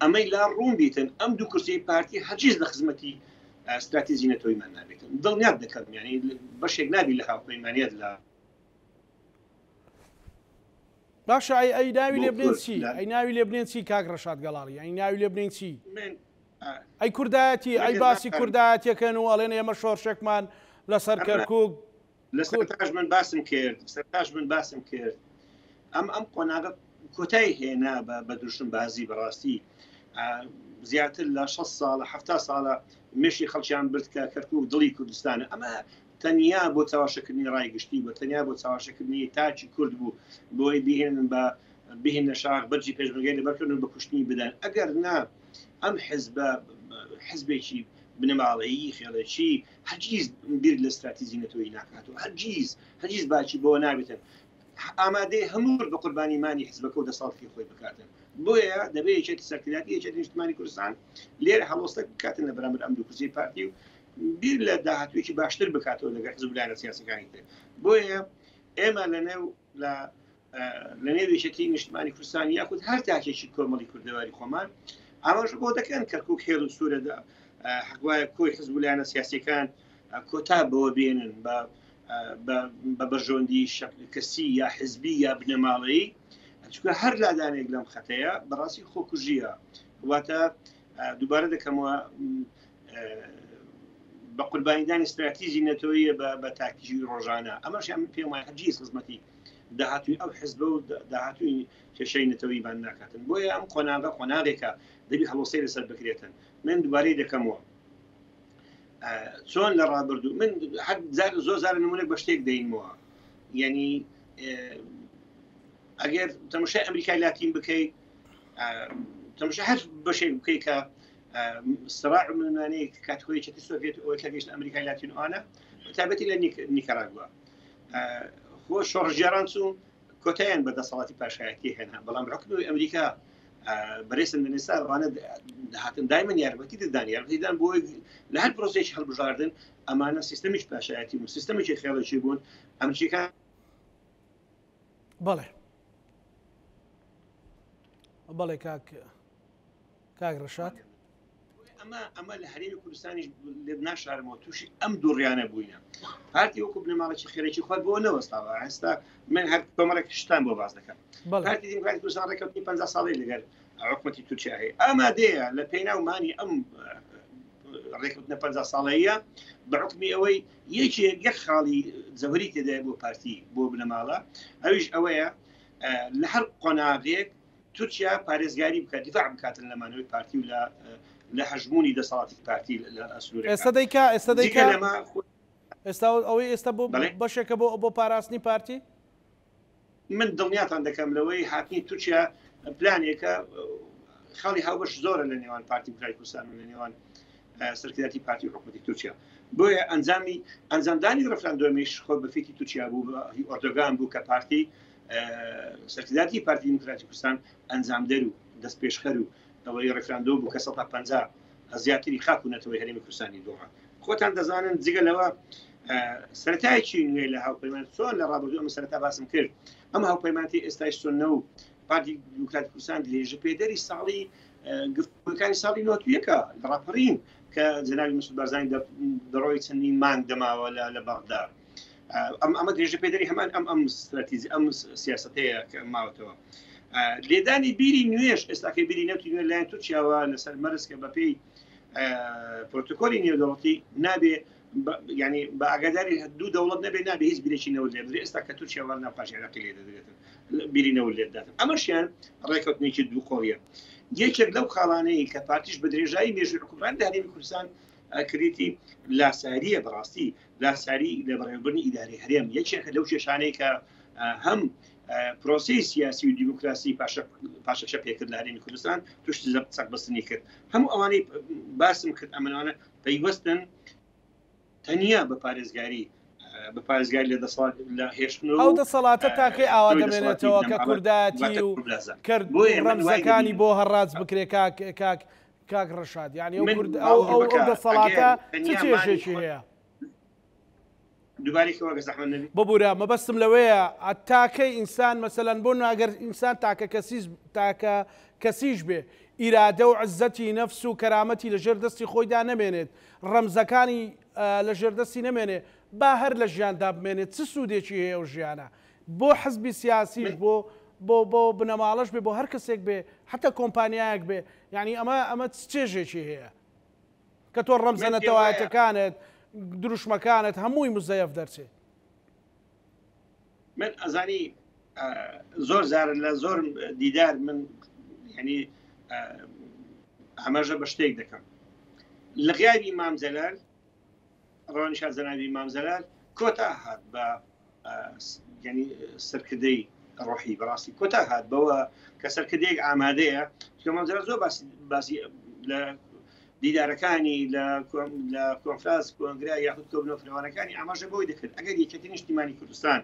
ئەمەی لا ڕوون بیتن ئەم دوو کورسی پارتی هەرگیز لە خزمەتی استراتیژی نەتۆیمان نابێتن دڵنیات دەکەم یعنی بەشێک نابی لە هاوپەیمانیت لە باشە ئەی ناوی لێ بنێن چی ئەی ناوی لێ بنێن چی کاک ڕەشاد گەڵاڵی ئەی ناوی لێ بنێن چی ئەی کوردایەتی ئەی باسی کوردایەتیەکەن و ئەڵێن ئێمە شۆڕشێکمان لەسەر کەرکووک لەسەرتاش من باسم کرد سەرتاش من باسم کرد ئەم قۆناغە کۆتایی هێنا بە دروشم بازی بەڕاستی زیاتر لە 6 ساڵە 7 ساڵە مێشی خەڵکیان برد کە کەرکووک دڵی کوردستانە ئەمە تەنیا بۆ چاواشەکردنی ڕایگشتی بە تەنیا بۆ چاواشەکردنی تاچی کورد بوو بۆی بهێنن بە بهێنە شاخ بەرجی پێشبڕگەی لەبەرکردن بە کوشتنی بدەن ئەگەر نا ئەم حزبێکی بنەماڵەیی خێڵێکی هەرگیز بیر لە استراتیژی نەتۆیی ناکاتەوە هەرگیز باچی بۆ نابێتن ئامادەی هەموو بە قوربانیمانی حزبەکە و دەساڵتی خۆی بکاتن بۆیە دەبێت یەکێتی سەرکرداتی یەکێتی نیشتمانی کوردستان لێرە هەڵۆستە بکاتن لە بەرامبەر ئەم دوو کورسی پارتی و بیر لە داهاتوێکی باشتر بکاتەوە لەگەڵ حزبلایەنە سیاسەکانی تر بۆیە ئێمە لە نێو یەکێتی نیشتمانی کوردستان یاخود هەر تاکێکی کۆمەڵی کوردەواری خۆمان ئاماژە بۆ دەکەن کەرکووک هێڵ و سوورەدا حەقوایە کۆی حزبلایەنە سیاسیەکان کۆتا بەوە بێنن بە بەرژۆندی کەسی یا حزبی یا بنەماڵەیی چونکە هەر لادانێک لەم خەتەیە بەڕاستی خۆکوژیە واتە دووبارە دەکەمەوە بە قوربانیدانی استراتیژی نەتۆیە بە تاکیژی ڕۆژانە ئەمەش پێم وایە هەرگیز خزمەتی داهاتووی ئەو حزبە و داهاتووی کێشەی نەتەوەی بان ناکاتن بۆیە ئەم قۆناغێکە دەبی هەڵۆسەی لەسەر بکرێتن من دووبارەی دەکەمەوە چۆن لە ڕابردوو من زۆر زار نمونێک بە شتێک دەینەوە یعنی ئەگەر تەماشای ئەمریکای لاتین بکەیت تەماشا هەر بەشێک بکەیت کە سراع منانەیە کاتخۆی چەتی سۆڤێت ئەوە کە گەیشتە ئەمریکای لاتینۆوانە تابەتی لە نیکاراگووا خۆ شۆڕژێران چوون کۆتاییان بە دەسەڵاتی پاشایەتی هێنا بەڵام حکومەتی ئەمریکا بەڕێسن لەنێستا ئەوانە هاتن دایمەن یارمەتی دەدان یارمەتیدان بۆ لە هەر پرۆسێکی هەڵبژاردن ئەمانە سیستەمیش پاشایەتی و سیستەمێکی خێڵەکی بوون ئەمریکا بەڵێ کاک ڕەشاد ئەمە لە هەرێمی کوردستانیش لێ ناشارمەوە تووشی ئەم دووڕیانە بووینە پارتی وەکو بنەماڵێکی خێرێکی خۆی بۆ نەوەستاوە ئێستا من هەر تۆمەڕێک شتان بۆ باز دەکەم پارتی دیموکراتی کوردستان ڕێکەوتنی 50 ساڵی لەگەر حکومەتی تورکیا هەیە ئامادەیە لە پێناومانی ئەم ڕێکەوتنە 50 ساڵەیە بە حکمی ئەوەی یەک خاڵی جەوهەری تێدایە بۆ پارتی بۆ بنەماڵە ئەویش ئەوەیە لە هەر قۆناغێک تورکیا پارێزگاری بکات دیفاع بکاتن لەمانەوەی پارتی و لە هەژمونی دەسەڵاتی پارتی لە ئەسوورە ئێستا ئەوەی ئێستا بۆ بەشێکە بۆ پاراستنی پارتی من دڵنیاتان دەکەم لەوەی هاتنی تورکیا پلانێکە خاڵی هاوبەش زۆرە لە نێوان پارتی کوردی کوردستان و لە نێوان سەرکرداتی پارتی و حکومەتی تورکیا بۆیە ئەنجامدانی ڕەفراندۆمیش خۆ بەفێکی تورکیا بوو ئۆردۆگان بوو کە پارتی سەرکرداتی پارتی دیموکراتی کوردستان ئەنجامدەر و دەست پێشخەر و ئەوەی ڕێفراندۆ بوو کە 150 زیاتری خاک و نەتەوەی هەرێمی کوردستانی دۆڕا خۆتان دەزانن جگەلەوە سەرەتایکی نوێ لە هاوپەیمان چۆن لە ڕابردوو ئەمە سەرەتا باسم کرد ئەم هاوپەیمانتی ئێستای چۆنە و پارتی دیموکراتی کوردستان لێژە پێدەری ساڵی گفتگوەکانی ساڵی 91 لە ڕاپەڕین کە جەنابی مسعود بارزانی دەڕۆی چەندین مانگ دەماوە لە بەغدا ئەمە درێژە پێدەری هەمان ئەم استراتیژی ئەم سیاسەتەیە کە ماوەتەوە لێدانی بیری نوێش ئێستاکەی بیری نەوتی نوێ لایەن تورکیاوە لەسەر مەرزکە بەپێی پرۆتۆکۆلی نێودەوڵەتی نابێ ینی بە ئاگاداری دوو دەوڵەت نەبێ نابێ هیچ بیرێکی نەوت لێ بدرێت ئێستا کە تورکیا وەرە ناوپاشی عێراقی لێ دەدرێتن بیری نەوت لێ دادن ئەمەشیان ڕێکەوتنێکی دووقۆڵیە یەکێک لەو خاڵانەی کە پارتیش بە درێژایی مێژووی حکومڕان لە هەرێمی کوردستان کردێتی لاساریە بەڕاستی لاساری لە بەڕێوەبردنی ئیداری هەرێم یەکێکە لەو کێشانەی کە هەم پرۆسی سیاسی و دیموکراسی پاشەکشە پێکرد لە هەرێمی کوردستان توشتی چەک بەستنی کرد هەموو ئەوانەی باسم کرد ئەمانە پەیوەستن بە ئەو ئەستراتیژیە نەتۆیە کە پارتی دیموکراتی کوردستان دەستپێکردووە تەنیا بە پارێزگاری لە دەسەڵات لە هێشتن ئەو دەسەڵاتە تاکەی ئاوا دەمێنێتەوە کە کوردایەتی و کرد ڕەمزەکانی بۆ هەڕاج بکرێ کاک ڕەشاد، یعنی ئەو دەسەڵاتە چ کێشێکی هەیە؟ ببوورە مەبەستم لەوەیە تاکەی ئینسان مەسەلەن بۆ ئەگەر ئینسان تاکە کەسیش بێ ئیرادە و عزەتی نەفس و کەرامەتی لە ژێر دەستی خۆیدا نەمێنێت، ڕەمزەکانی لە ژێر دەستی نەمێنێ، با هەر لە ژیاندا بمێنێت، چ سوودێکی هەیە ئەو ژیانە بۆ حزبی سیاسیش بۆ بنەماڵەش بێ بۆ هەر کەسێک بێ حتا کۆمپانیایەک بێ، یعنی ئەمە چێژێکی هەیە کە تۆ ڕەمزە نەتەوایەتەکانت دروشمەکانت هەمووی مزەیەف دەرچێ. من ئەزانی زۆر زارن لە زۆر دیدار من ینی هەمەژە بە شتێک دەکەم لە غیابی مام جەلال ڕۆنیشا جەنابی مام جەلال کۆتا هات بە ینی سەرکردەی ڕۆحی بەڕاستی کۆتا هات بەوە کە سەرکردەیەک ئامادەیە مام جەلال زۆر باسی لە دیدارەکانی لە کۆنفرانس کۆنگرا یاخود کۆبنەوەفرەوانەکانی ئاماژە بۆی دەکرد ئەگەر یەکێتی نیشتیمانی کوردستان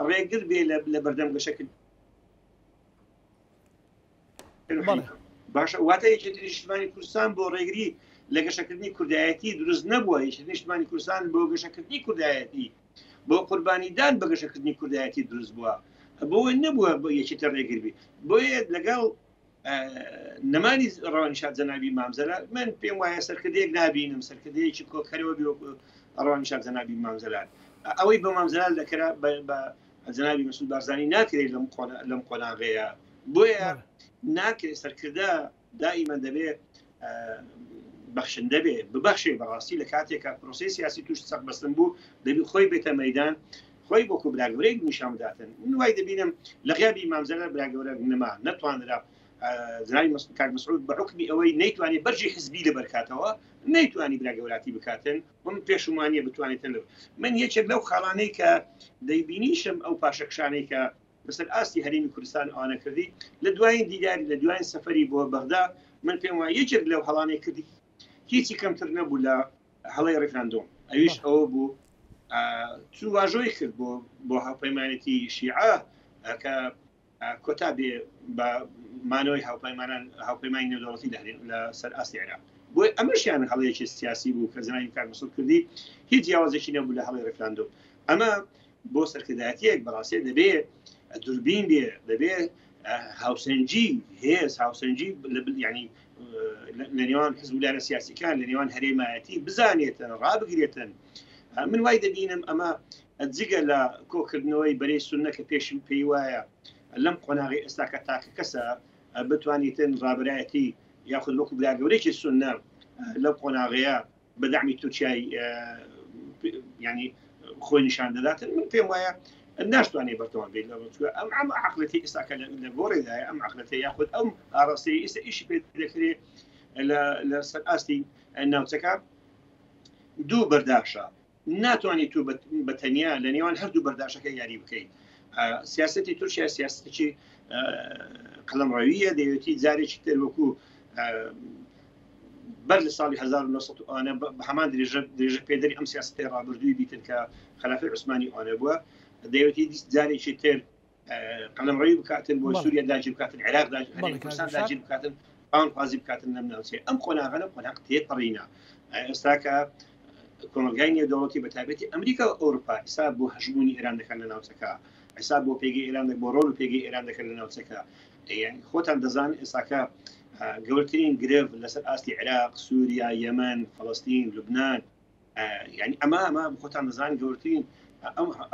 ڕێگر بێ لە بەردەم گەشەکرد باشە واتە یەکێتی نیشتیمانی کوردستان بۆ ڕێگری لە گەشەکردنی کوردایەتی دروست نەبووە، یەکێتی نیشتیمانی کوردستان بۆ گەشەکردنی کوردایەتی بۆ قوربانیدان بە گەشەکردنی کوردایەتی دروست بووە، بۆی نەبووە بۆ یەکێتە ڕێگربی بۆیە لەگەڵ نەمانی ڕەوانشاد جەنابی مام جەلال من پێم وایە سەرکردەیەک نابینم سەرکردەیەکی کۆکەرەوە بێ ڕەوانشاد جەنابی مام جەلال ئەوەی بە مام جەلال دەکرا بە جەنابی مەسعود بارزانی ناکرێت لەم قۆناغەیە بۆیە ناکرێت سەرکردە دائیمەن دەبێت بەخشندە بێ ببەخشێ بەڕاستی لە کاتێکە پرۆسی سیاسی توش سەق بەستن بوو دەبی خۆی بێتە مەیدان خۆی بۆ براگەورەیەک نیشان بداتن. من وای دەبینم لە غیابی مام جەلال براگەورە نەما نەتوانرا جنابی کاک مەسعود بە حکمی ئەوەی نەیتوانێت بەرجی حزبی لەبەرکاتەوە نەیتوانی براگەوراتی بکاتن من پێشمانیە بتوانێتن لەو من یەکێک لەو خاڵانەی کە دەیبینیشم ئەو پاشەکشانەی کە بەسەر ئاستی هەرێمی کوردستان ئەوانە کردی لە دوایین دیداری لە دوایین سەفەری بۆ بەغدا من پێم وایە یەکێک لەو هەڵانەی کردی هیچی کەمتر نەبوو لە هەڵەی ڕێفراندۆم ئەویش ئەوە بوو چوو واژۆی کرد بۆ هاوپەیمانێتی شیعە کە کۆتا بێ بە مانەوەی هاوپەیمانی نێودەوڵەتی لە سەر ئاستی عێراق بۆ ئەمەشیان هەڵەیەکی سیاسی بوو کە جەنابی کاک مەسعود کردی هیچ جیاوازێکی نەبوو لە هەڵەی ڕێفراندۆم ئەمە بۆ سەرکردایەتیەک بەڕاستی دەبێ دوربین بێ دەبێ هاوسەنجی هێز هاوسەنجی ینی لە نێوان حزبولارە سیاسیەکان لە نێوان هەرێمایەتی بزانێتن ڕابگرێتن من وای دەبینم ئەمە جگە لە کۆکردنەوەی بەرەی سوننە کە پێشم پێی وایە لەم قۆناغی ئێستاکە تاکە کەسە بتوانیتن ڕابرایەتی یاخود وەکو براگەورێکی سوننە لەو قۆناغەیە بەدەعمی تورکیای ینی خۆی نیشان دەداتن من پێم وایە ناشتوانێ بەردەوام بێت ئەم عقلەتی ئێستاکە لە گۆڕێدایە ئەم عقلەتی یاخود ئەم ئاڕاستی ئێستا ئیشی پێ دەکرێت لە سەر ئاستی ناوچەکە دوو بەرداشە ناتوانێت تو بە تەنیا لە نێوان هەردوو بەرداشەکە یاری بکەیت سیاستی تورکیا سیاستێکی قەڵەمڕەویە دەیەوێتی جارێکی تر وەکو بەر لە ساڵی 1900 ئەوانە بە هەمان درێژە پێدەری ئەم سیاستی ڕابردووی بیتن کە خلافی عوسمانی ئەوانە بووە دەیەوێتی جارێکی تر قەڵەمڕەوی بکاتن بۆ سووریا داگیر بکاتن عێراق کوردستان داگیر بکاتن ئەوان خوازی بکاتن لەم ناوچەیە ئەم قۆناغە قۆناغ تێپەڕینە ئێستاکە کۆمەلگای نێودەوڵەتی بە تایبەتی ئەمریکا و ئەوروپا حساب بۆ هەژمونی ئێران دەکەن لە ناوچەکە حساب بۆ پێگەی ئێران بۆ ڕۆڵ و پێگەی ئێران دەکەن لە ناوچەکە یعنی خۆتان دەزان ئێستاکە گەورەترین گرێڤ لەسەر ئاستی عێراق سووریا یەمەن فەڵەستین لوبنان یعنی ئەمە خۆتان دەزان گەورەترین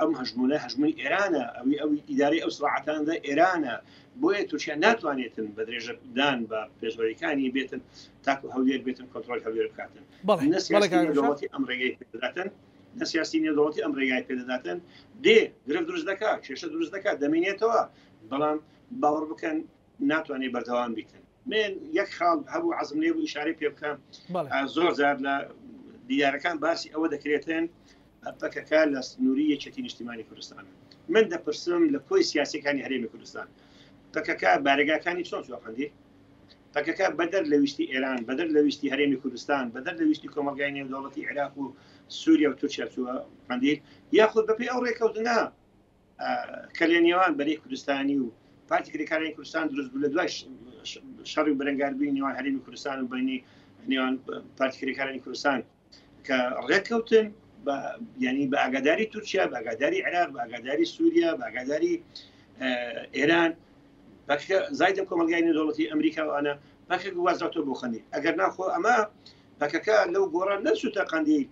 ئەم هەژمونی ئێرانە ئەوی ئیداری ئەو سڵاعەتاندا ئێرانە بۆیە تورکیا ناتوانێتن بە درێژەدان بە پێشبەریەکانی بێتن تاکو هەولێر بێتن کۆنتڕۆل هەولێر بکاتن نەسیاسی ئەم ڕێگەی پێدەداتن نەسیاسی نێودەوڵەتی ئەم ڕێگای پێدەداتن دێ گرفت دروست دەکات کێشە دروست دەکات دەمێنێتەوە بەڵام باوەڕ بکەن ناتوانێت بەردەوام بیتن من یەک خاڵ هەبوو عەزم لێ بوو ئیشارەی پێ بکەم زۆر جار لە دیارەکان باسی ئەوە دەکرێتن پەکەکە لە سنووری یەکێتی نیشتیمانی کوردستان من دەپرسم لە کۆی سیاسیەکانی هەرێمی کوردستان پەکەکە بارگاکانی چۆن سوخەندی پەکەکە بەدەر لە ویستی ئێران بەدەر لە ویستی هەرێمی کوردستان بەدەر لە ویستی کۆمەلگای نێودەوڵەتی عێراق و سووریا و تورکیا چووە قەندیل یاخود بەپێی ئەو ڕێکەوتنە کە لە نێوان بەرەی کوردستانی و پارتی کرێکارانی کوردستان دروست بوو لە دوای شەڕی و بەرەنگاربووی نێوان هەرێمی کوردستان و بینی نێوان پارتی کرێکارانی کوردستان کە ڕێککەوتن ینی بە ئاگاداری تورکیا بە ئاگاداری عێراق بە ئاگاداری سووریا بە ئاگاداری ئێران زایدە کۆمەلگای نێودەوڵەتی ئەمریکا و ئەنە پاکێک وازاتۆ بۆ خەندی ئەگەر ناخۆ ئەمە پاکەکە لەو گۆڕە نەچوتە قەندیل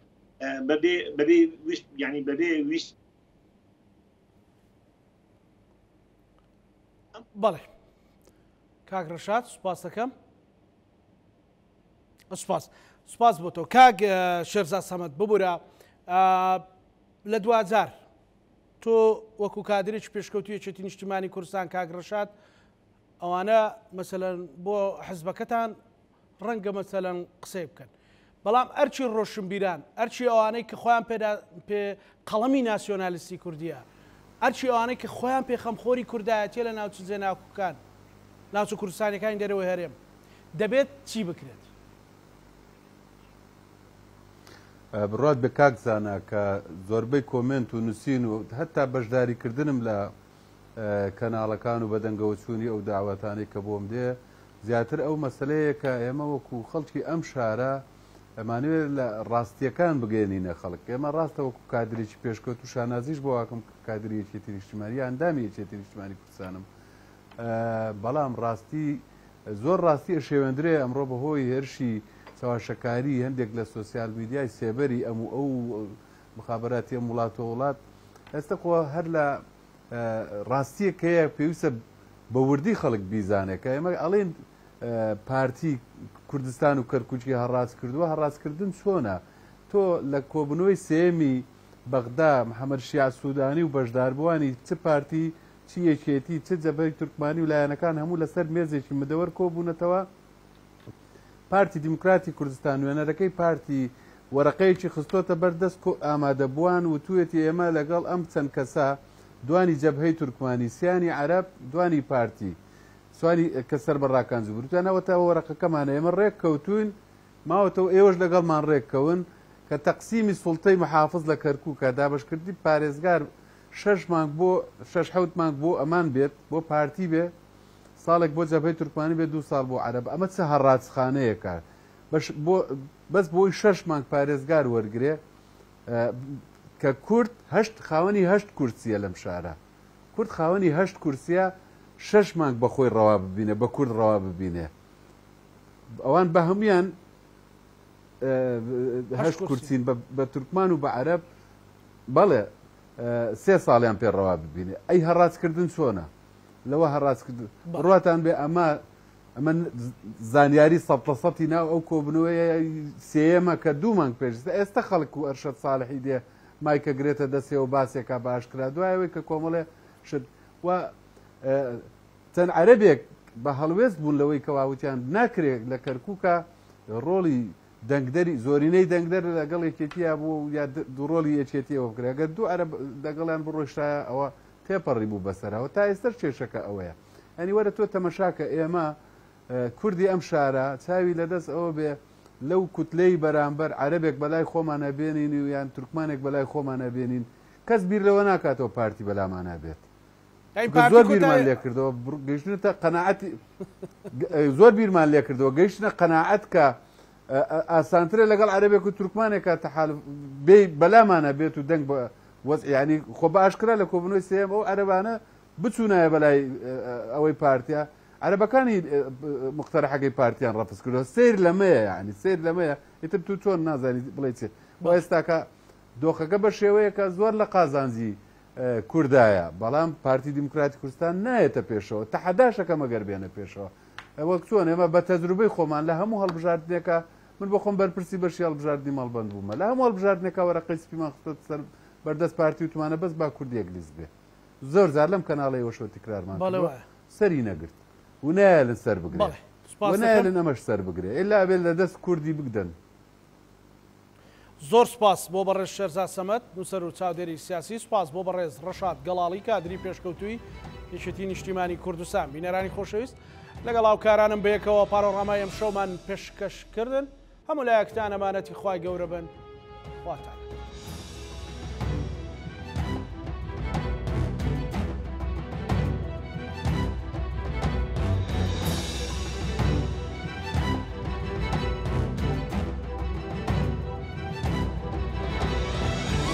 بەبێ ویست ینی بەبێ ویست بەڵێ کاک ڕەشاد سوپاس دەکەم سوپاس بۆ تۆ کاک شێرزاد سەمەد ببوورە لە 2000 تۆ وەکو کادرێکی پێشکەوتوی یەکێتی نیشتیمانی کوردستان کاک ڕەشاد ئەوانە مەسەلەن بۆ حزبەکەتان ڕەنگە مەسەلەن قسەی بکەن بەڵام ئەرچی ڕۆشنبیران ئەرچی ئەوانەی کە خۆیان پێ قەڵەمی ناسیۆنالیستی کوردیە ئەرچی ئەوانەی کە خۆیان پێخەمخۆری کوردایەتیە لە ناوچە جێناوکان ناوچە کوردستانیەکانی دەرەوەی هەرێم دەبێت چی بکرێت بڕات بە کاک زانە کە زۆربەی کۆمنت و نووسین و هەتا بەشداریکردنم لە کەناڵەکان و بەدەنگەوەچوونی ئەو داواتانەی کە بۆم دێ زیاتر ئەو مەسلەیە کە ئێمە وەکو خەڵکی ئەم شارە ئەمانوێت لە ڕاستیەکان بگەێنینە خەڵک ئێمە ڕاستە وەکو کادرێکی پێشکەوت و شانازیش بۆ واکەم کادری یەکێتی نیشتیمانی ئەندامی یەکێتی نیشتیمانی کوردستانم بەڵام ڕاستی زۆر ڕاستی شێوێندرێ ئەمڕۆ بەهۆی هێرشی چاواشەکاری هەندێک لە سۆسیال میدیای سێبەری ئەو مخابراتی ئەم وڵات و وڵات ئێستا خۆ هەر لە ڕاستیەک هەیە پێویستە بە وردی خەڵک بیزانێت کە ئێمە ئەڵێن پارتی کوردستان و کەرکوچی هەڕاست کردووە هەڕاستکردن چۆنە تۆ لە کۆبنەوەی سێمی بەغدا محەممەد شیع سوودانی و بەشداربووانی چ پارتی چی یەکێتی چ جەبهەی تورکمانی و لایەنەکان هەموو لەسەر مێزێکی مدەوەر کۆبوونەتەوە پارتی دیموکراتی کوردستان وێنەرەکەی پارتی وەرەقەیەکی خستۆتە بەردەست ئامادەبووان و توێتی ئێمە لەگەڵ ئەم چەند کەسە دوانی جەبهەی تورکمانی سیانی عەرەب دوانی پارتی سوانی کە سەر بەڕاکان زوبروتانەوەتە وەرەقەکەمانە ئێمە ڕێک کەوتوین ماوەتەوە ئێوەش لەگەڵمان ڕێککەون کە تەقسیمی سوڵتەی محافظ لە کەرکووکە دابشکردی پارێزگار 6 مانگ بۆ 6 مانگ بۆ ئەمان بێت بۆ پارتی بێ ساڵێک بۆ جەبهەی تورکمانی بێت 2 ساڵ بۆ عەرەب ئەمە چه هەڕاجخانەیە کار بەس بۆی 6 مانگ پارێزگار وەرگێ کە کورد خاوەنی 8 کورسیە لەم شارە کورد خاوەنی 8 کورسیە 6 مانگ بە خۆی ڕەوا ببینێ بە کورد ڕەوا ببینێ ئەوان بە هەمویان 8 کورسین بە تورکمان و بە عەرەب بەڵێ 3 ساڵیان پێ ڕەوا ببینێ ئەی هەڕاجکردن چۆنە لەوە هەڕاجکردن ڕواتان بێ ئەمە زانیاری 100% ناو ئەو کۆبنەوەی سێەمە کە 2 مانگ پێشتە ئێستا خەڵک و ئەرشەد ساڵحی دێ مایکە گرێتە دەستێ و باسێکا باشکرا دوایەوەی کە کۆمەڵێ شت و چەند عەرەبێک بە هەڵوێست بوون لەوەی کەواوتیان ناکرێت لە کەرکووکە ڕۆڵی دەنگدەری زۆرینەی دەنگدەر لەگەڵ یەکێتیە بوو یا ڕۆڵی یەکێتیەوە بکرێت ئەگەر 2 عەرەب لەگەڵیان بڕۆشتایە ئەوە تێپەڕی بوو بەسەرەوە تا ئێستر کێشەکە ئەوەیە ئەنی وەرە تۆ تەمەشاکە ئێمە کوردی ئەم شارە چاوی لەدەست ئەوە بێ لەو کوتلەی بەرامبەر عەرەبێک بەلای خۆمانە بێنین و یان تورکمانێک بەلای خۆمانە بێنین کەس بیر لەوە ناکاتەوە پارتی بەلامانە بێت زۆر بیرمان لێ کردەوە گەیشتنە قەناعەتی زۆر بیرمان لێ کردەوە گەیشتنە قەناعەت کە ئاسانترە لەگەڵ عەرەبێک و تورکمانێکە تەحالف بێ بەلامانە بێت و دەنگ بە وەزعیانی خۆ بە ئاشکرا لە کۆبنەوەی سێم ئەو عەرەبانە بچوونایە بەلای ئەوەی پارتیا عەرەبەکانی مقتەرحەکەی پارتیان ڕەفز کردەوە سیر لەمەیە یعنی سیر لەمەیە ئیتر تو چۆن نازانی بڵێ چێت بۆ ئێستاکە دۆخەکە بە شێوەیەکە زۆر لە قازانجی کوردایە بەڵام پارتی دیموکراتی کوردستان نایەتە پێشەوە تەحەداشەکە مەگەر بێنە پێشەوە وەک چۆن ئێمە بە تەجروبەی خۆمان لە هەموو هەڵبژاردنێکە من بۆ خۆم بەرپرسی بەشی هەڵبژاردننی مەڵبەند بوومە لە هەموو هەڵبژاردنێکە وەرەقەی سپیمان خستە سەر بەردەست پارتی وتمانە بەس با کوردی ئەنگلیز بێ زۆر جار لەم کەناڵەیەوە شۆ تکرارمان سەری نەگرت و نایەلن سەر بگرێ و نایەلن ئەمەش سەر بگرێ ئێلا بێت لە دەست کوردی بگدەن زۆر سپاس بۆ بەڕێز شێرزاد سەمەد نووسەر و چاودێری سیاسی سپاس بۆ بەڕێز ڕەشاد گەڵاڵی کادری پێشکەوتووی یەکێتی نیشتیمانی کوردستان بینەرانی خۆشەویست لەگەڵ هاوکارانم بەیەکەوە پارۆڕامای ئەم شەومان پێشکەشکردن هەموو لایەکتان ئەمانەتی خوای گەورە بن خواتانە.